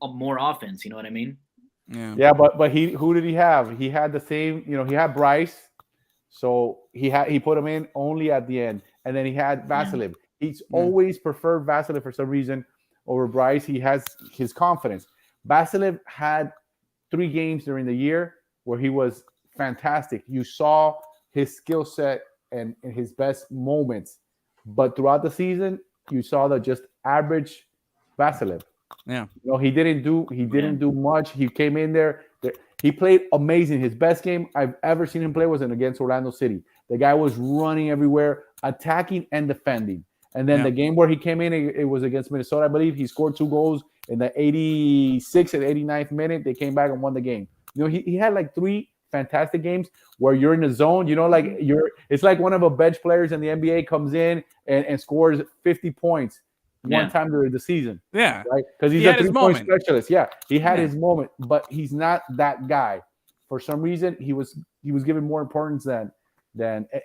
more offense. You know what I mean? Yeah, but who did he have? He had the same, you know, he had Bryce, so he put him in only at the end, and then he had Vasilev. He's always preferred Vasilev for some reason over Bryce. He has his confidence. Vasilev had 3 games during the year where he was fantastic. You saw his skill set and his best moments, but throughout the season, you saw the just average Vasilev. Yeah, you know, he didn't do much. He came in there. He played amazing. His best game I've ever seen him play was against Orlando City. The guy was running everywhere, attacking and defending. And then the game where he came in, it was against Minnesota, I believe. He scored 2 goals in the 86th and 89th minute. They came back and won the game. You know, he had like 3 fantastic games where you're in the zone. You know, like it's like one of the bench players in the NBA comes in and scores 50 points. One time during the season, right? Because he's a 3-point specialist. Yeah, he had his moment, but he's not that guy. For some reason, he was given more importance than,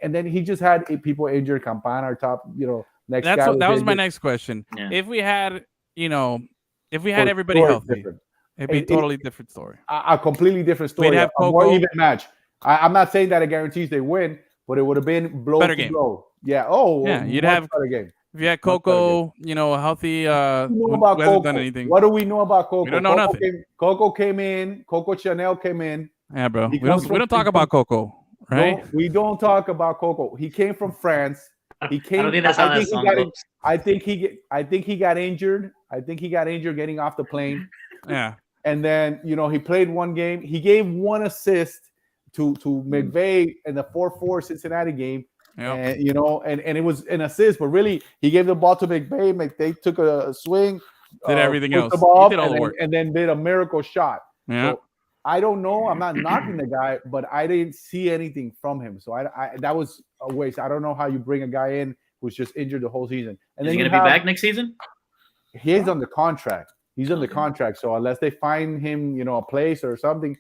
and then he just had people injured. Campana, our top, you know, next guy. That was my next question. Yeah. If we had everybody healthy, it'd be a totally different story. A completely different story. We'd have a more even match. I'm not saying that it guarantees they win, but it would have been blow to blow. Yeah. Oh, yeah. You'd have better game. If you had Coco, you know, healthy, who hasn't done anything. What do we know about Coco? We don't know nothing. Coco came in. Coco Chanel came in. Yeah, bro. We don't talk about Coco, right? No, we don't talk about Coco. He came from France. He came. I don't think that's how that song goes. I think he got injured. I think he got injured getting off the plane. Yeah. And then, you know, he played 1 game. He gave 1 assist to McVay in the 4-4 Cincinnati game. Yep. And you know, and it was an assist, but really he gave the ball to McVay. McVay took a swing, did everything else. The ball he did all the work, and then did a miracle shot. Yeah. So I don't know. I'm not knocking the guy, but I didn't see anything from him. So I that was a waste. I don't know how you bring a guy in who's just injured the whole season. And then he's gonna be back next season. He's on the contract. He's on the contract. So unless they find him, you know, a place or something,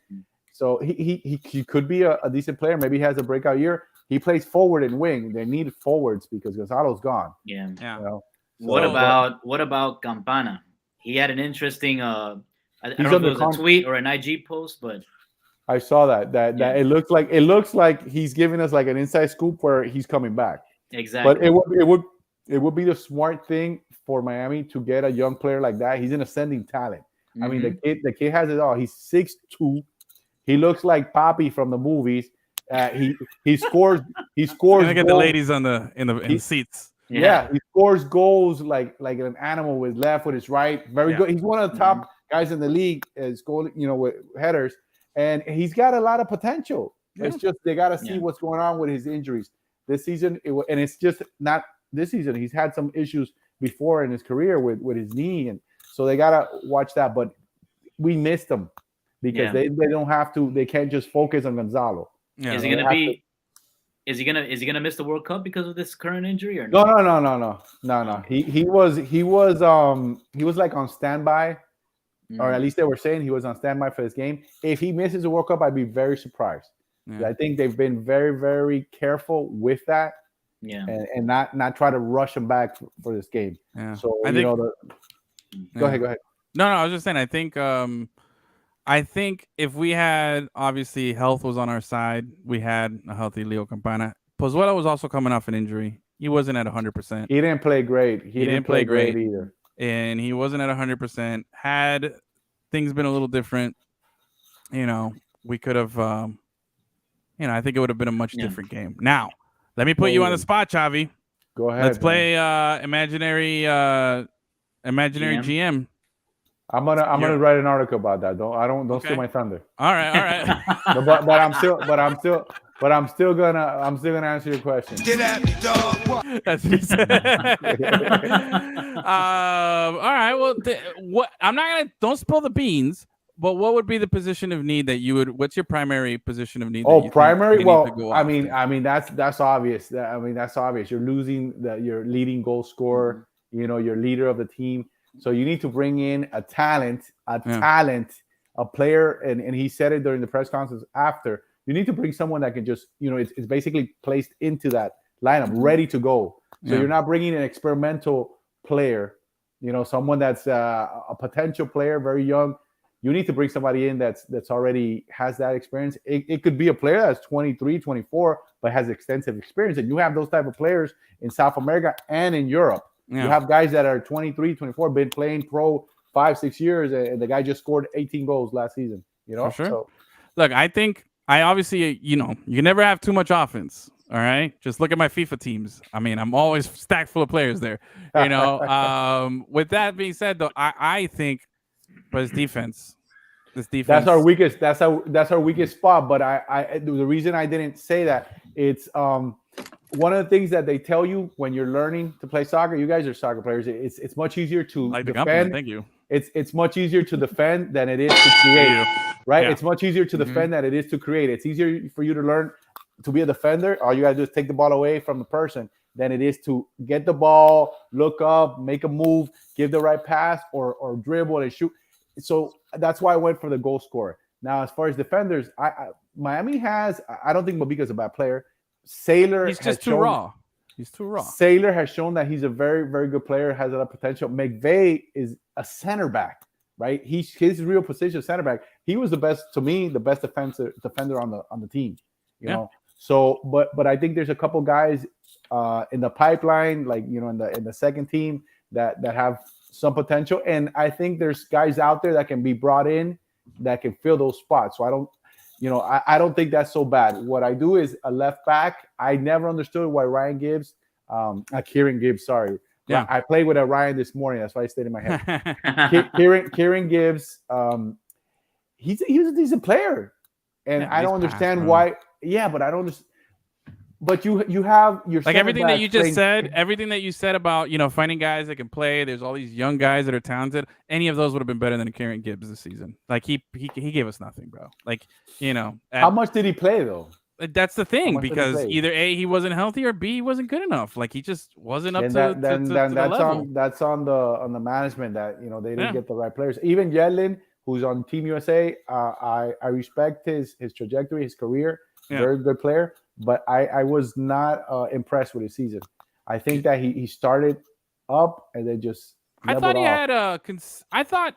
so he could be a decent player. Maybe he has a breakout year. He plays forward and wing. They need forwards because Gonzalo's gone. Yeah. You know? What about Campana? He had an interesting I don't know if it was a tweet or an IG post, but I saw that it looks like he's giving us like an inside scoop where he's coming back. Exactly. But it would be the smart thing for Miami to get a young player like that. He's an ascending talent. I mean, the kid has it all. He's 6'2". He looks like Papi from the movies. He scores. He scores. Look at the ladies in the seats. Yeah, he scores goals like an animal with left with his right. Very good. He's one of the top guys in the league is going, with headers, and he's got a lot of potential. Yeah. It's just they got to see what's going on with his injuries this season, and it's just not this season. He's had some issues before in his career with his knee, and so they got to watch that. But we missed him because they don't have to. They can't just focus on Gonzalo. Yeah. Is he gonna be? Is he gonna miss the World Cup because of this current injury or no? No. He was like on standby, or at least they were saying he was on standby for this game. If he misses the World Cup, I'd be very surprised. Yeah. I think they've been very, very careful with that. Yeah, and not try to rush him back for this game. Yeah. So I think, go ahead. No, I was just saying. I think if we had, obviously health was on our side, we had a healthy Leo Campana. Pozuelo was also coming off an injury. He wasn't at 100%. He didn't play great. He didn't play great either. And he wasn't at 100%. Had things been a little different, we could have, I think it would have been a much different game. Now, let me put you on the spot, Chavi. Go ahead. Let's play imaginary GM. I'm gonna write an article about that. Don't steal my thunder. All right. but I'm still gonna answer your question. Get at me, dog. That's what he said. All right. Well, don't spill the beans. But what would be the position of need that you would? What's your primary position of need? Primary. Well, I mean that's obvious. That's obvious. You're losing your leading goal scorer. Your leader of the team. So you need to bring in a talent, a player, and he said it during the press conference after. You need to bring someone that can just, it's basically placed into that lineup, ready to go. So you're not bringing an experimental player, someone that's a potential player, very young. You need to bring somebody in that's already has that experience. It could be a player that's 23, 24, but has extensive experience. And you have those type of players in South America and in Europe. Yeah. You have guys that are 23, 24, been playing pro 5-6 years, and the guy just scored 18 goals last season. For sure. So, look, I think obviously, you can never have too much offense. All right, just look at my FIFA teams. I mean, I'm always stacked full of players there. With that being said, though, I think, but this defense. That's our weakest. That's our weakest spot. But the reason I didn't say that, it's one of the things that they tell you when you're learning to play soccer. You guys are soccer players. It's much easier to defend. Thank you. It's much easier to defend than it is to create. Right? Yeah. It's much easier to defend than it is to create. It's easier for you to learn to be a defender. All you gotta do is take the ball away from the person than it is to get the ball, look up, make a move, give the right pass, or dribble and shoot. So that's why I went for the goal scorer. Now, as far as defenders, Miami has. I don't think Mabika's a bad player. Sailor, he's just too raw. He's too raw. Sailor has shown that he's a very, very good player, has a lot of potential. McVay is a center back, right? His real position is center back. He was the best defender on the team, you know. So, but I think there's a couple guys in the pipeline, like in the second team that have some potential, and I think there's guys out there that can be brought in that can fill those spots. So I don't think that's so bad. What I do is a left back. I never understood why Ryan Gibbs, Kieran Gibbs, sorry. Yeah. I played with a Ryan this morning. That's why I stayed in my head. Kieran Gibbs, he's a decent player. And I don't understand why. Yeah, but I don't understand. But you have your like everything that you just said, everything that you said about finding guys that can play. There's all these young guys that are talented. Any of those would have been better than Kieran Gibbs this season. Like he gave us nothing, bro. Like how much did he play though? That's the thing, because either A, he wasn't healthy, or B, he wasn't good enough. Like he just wasn't up to the level. That's on the management that they didn't get the right players. Even Yedlin, who's on Team USA, I respect his trajectory, his career. Very good player. But I was not impressed with his season. I think that he started up and then just I thought he had I thought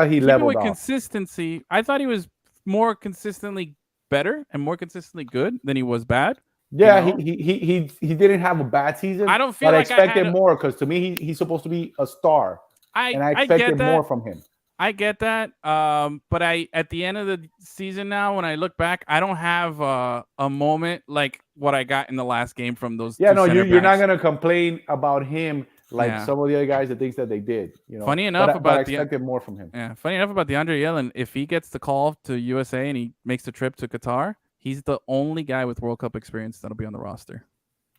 he leveled with consistency, I thought he was more consistently better and more consistently good than he was bad. Yeah, he didn't have a bad season. I don't feel like I expected more, because to me he's supposed to be a star. I expected more from him. I get that, but at the end of the season now, when I look back, I don't have a moment like what I got in the last game from those. Yeah, no, you're not gonna complain about him like some of the other guys that thinks that they did. Funny enough, but I expected more from him. Yeah, funny enough about DeAndre Yellen, if he gets the call to USA and he makes the trip to Qatar, he's the only guy with World Cup experience that'll be on the roster.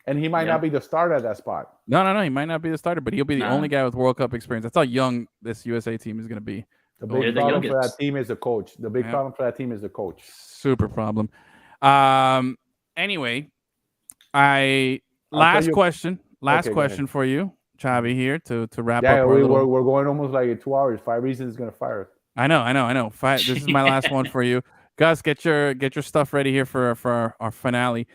And he might not be the starter at that spot. No, he might not be the starter, but he'll be the only guy with World Cup experience. That's how young this USA team is going to be. The big problem for that team is the coach. The big problem for that team is the coach. Super problem. Anyway, last question for you, Chavi, here to wrap up. We're going almost like 2 hours. 5 reasons is going to fire us. I know. This is my last one for you. Gus, get your stuff ready here for our finale.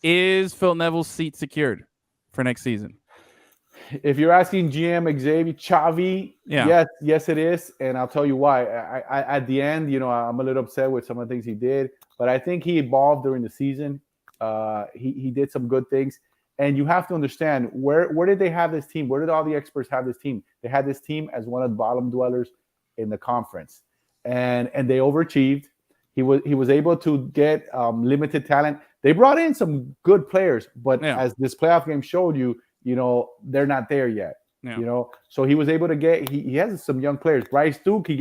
Is Phil Neville's seat secured for next season? If you're asking GM Xavier Chavi, yes, it is, and I'll tell you why. I at the end, I'm a little upset with some of the things he did, but I think he evolved during the season. He did some good things, and you have to understand where did they have this team? Where did all the experts have this team? They had this team as one of the bottom dwellers in the conference, and they overachieved. He was able to get limited talent. They brought in some good players, but as this playoff game showed you, they're not there yet. So he was able to get. He has some young players. Bryce Duke, he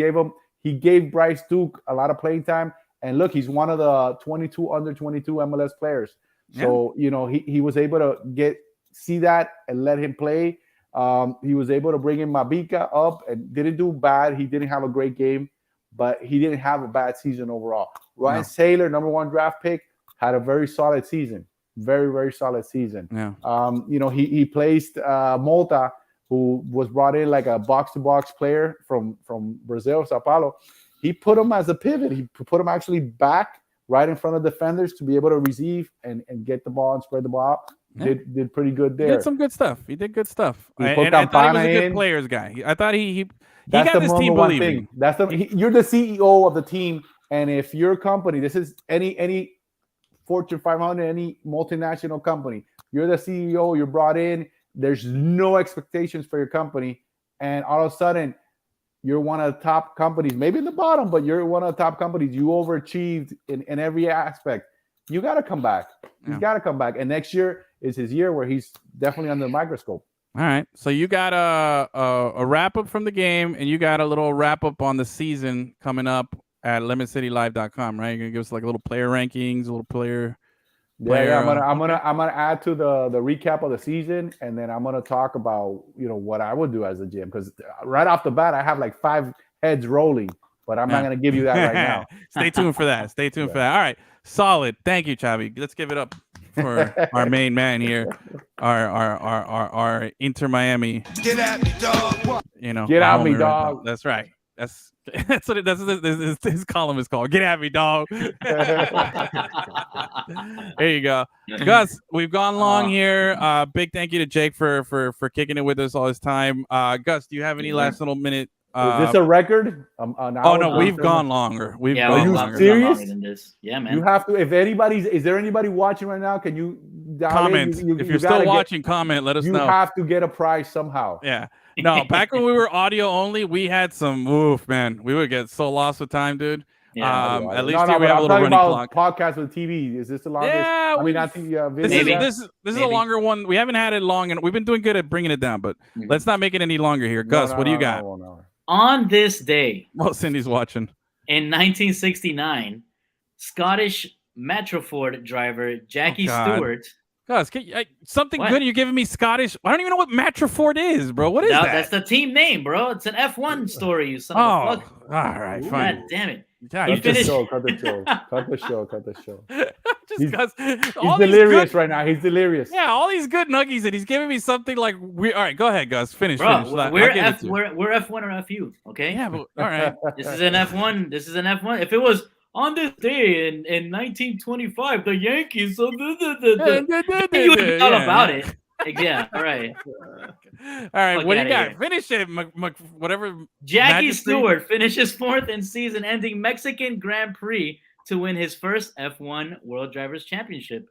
gave Bryce Duke a lot of playing time, and look, he's one of the 22 under 22 MLS players. So he was able to see that and let him play. He was able to bring in Mabika up and didn't do bad. He didn't have a great game, but he didn't have a bad season overall. Ryan Saylor, number 1 draft pick, had a very solid season. Very, very solid season. He placed Malta, who was brought in like a box-to-box player from Brazil, Sao Paulo. He put him as a pivot. He put him actually back right in front of defenders to be able to receive and get the ball and spread the ball out. Did pretty good there. He did some good stuff. He did good stuff. I thought he was a good players guy. I thought he got this team believing. You're the CEO of the team, and if your company, this is any Fortune 500, any multinational company, you're the CEO, you're brought in, there's no expectations for your company, and all of a sudden you're one of the top companies, maybe in the bottom, but you're one of the top companies. You overachieved in every aspect. You got to come back. He's got to come back, and next year is his year where he's definitely under the microscope. All right, so you got a wrap up from the game, and you got a little wrap up on the season coming up at LemonCityLive.com, right? You're gonna give us like a little player rankings, a little player. Yeah, I'm gonna add to the recap of the season, and then I'm gonna talk about what I would do as a GM, because right off the bat I have like 5 heads rolling, but I'm not gonna give you that right now. Stay tuned for that. Stay tuned for that. All right, solid. Thank you, Chavi. Let's give it up for our main man here, our Inter Miami. Get at me, dog. Get at me, dog. That's right. That's what his column is called. Get at me, dog. There you go, Gus. We've gone long here. Big thank you to Jake for kicking it with us all this time. Gus, do you have any last little minute? Is this a record? No, we've gone longer. Are you serious? Than this. Yeah, man. You have to. If is there anybody watching right now? Can you comment? If you're still watching, comment. Let us know. You have to get a prize somehow. Yeah. No, back when we were audio only, we had some man. We would get so lost with time, dude. Yeah, at least here we have a little running clock. Podcast with TV. Is this the longest? Yeah, this is a longer one. We haven't had it long, and we've been doing good at bringing it down. But let's not make it any longer here. Gus, what do you got? On this day, Cindy's watching. In 1969, Scottish Metroford driver Jackie Stewart. Gus, something good? You're giving me Scottish? I don't even know what Metroford is, bro. What is that? That's the team name, bro. It's an F1 story, you son of a fuck. All right, fine. God damn it. Cut the show. He's delirious right now. He's delirious. Yeah, all these good nuggies, and he's giving me something like all right, go ahead, Gus. Finish. Bro, we're F1 or FU, okay? Yeah, but all right. This is an F1. If it was on this day in 1925, the Yankees, you would all about it. Yeah, all right. All right, what do you got? Here. Finish it, whatever. Jackie Stewart finishes 4th in season-ending Mexican Grand Prix to win his first F1 World Drivers' Championship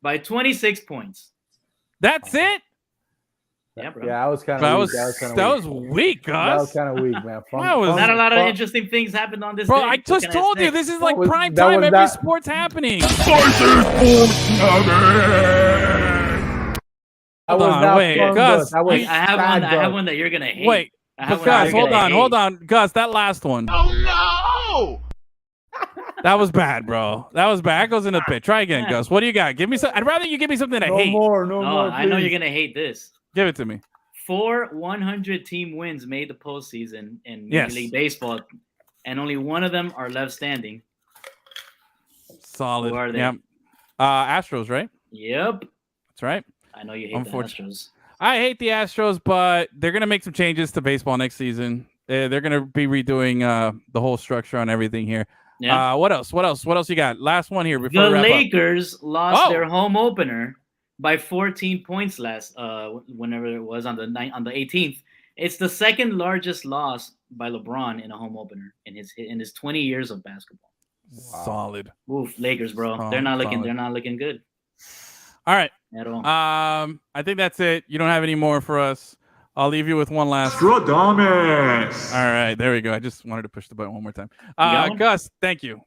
by 26 points. That's it? Yeah, bro. Yeah, I was kind of weak. That was weak, Gus. That was kind of weak, man. Not a lot of interesting things happened on this day. I just told you, this is like prime time. Every sport's happening. Hold on, wait, Gus. I have one that you're gonna hate. Wait, but Gus, hold on, Gus. That last one. Oh no! That was bad, bro. That was bad. That goes in the pit. Try again, Gus. What do you got? Give me some. I'd rather you give me something I hate. No more. I know you're gonna hate this. Give it to me. 4 100-team wins made the postseason in Major League Baseball, and only one of them are left standing. Solid. Who are they? Yep. Astros, right? Yep. That's right. I know you hate the Astros. I hate the Astros, but they're gonna make some changes to baseball next season. They're gonna be redoing the whole structure on everything here. Yeah. What else you got? Last one here before the we wrap Lakers lost their home opener by 14 points whenever it was on the 18th. It's the second largest loss by LeBron in a home opener in his 20 years of basketball. Wow. Solid. Oof, Lakers, bro. They're not looking good. All right. At all. I think that's it. You don't have any more for us. I'll leave you with one last. Stradamus. All right, there we go. I just wanted to push the button one more time. Gus, thank you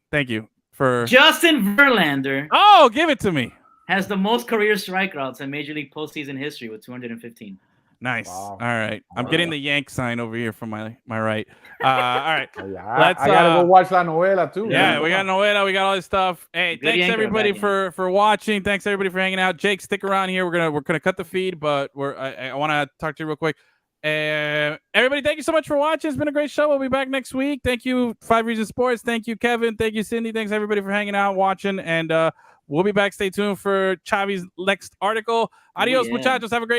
for Justin Verlander. Oh, give it to me. Has the most career strikeouts in Major League postseason history with 215. Nice. Wow. All right. I'm getting the Yank sign over here from my right. All right. I gotta go watch La Novela too. Yeah, we got Novela. We got all this stuff. Hey, thanks everybody for watching. Thanks everybody for hanging out. Jake, stick around here. We're gonna cut the feed, but I want to talk to you real quick. Everybody, thank you so much for watching. It's been a great show. We'll be back next week. Thank you, 5 Reasons Sports. Thank you, Kevin. Thank you, Cindy. Thanks everybody for hanging out, watching, and we'll be back. Stay tuned for Chavi's next article. Adios, muchachos. Have a great night.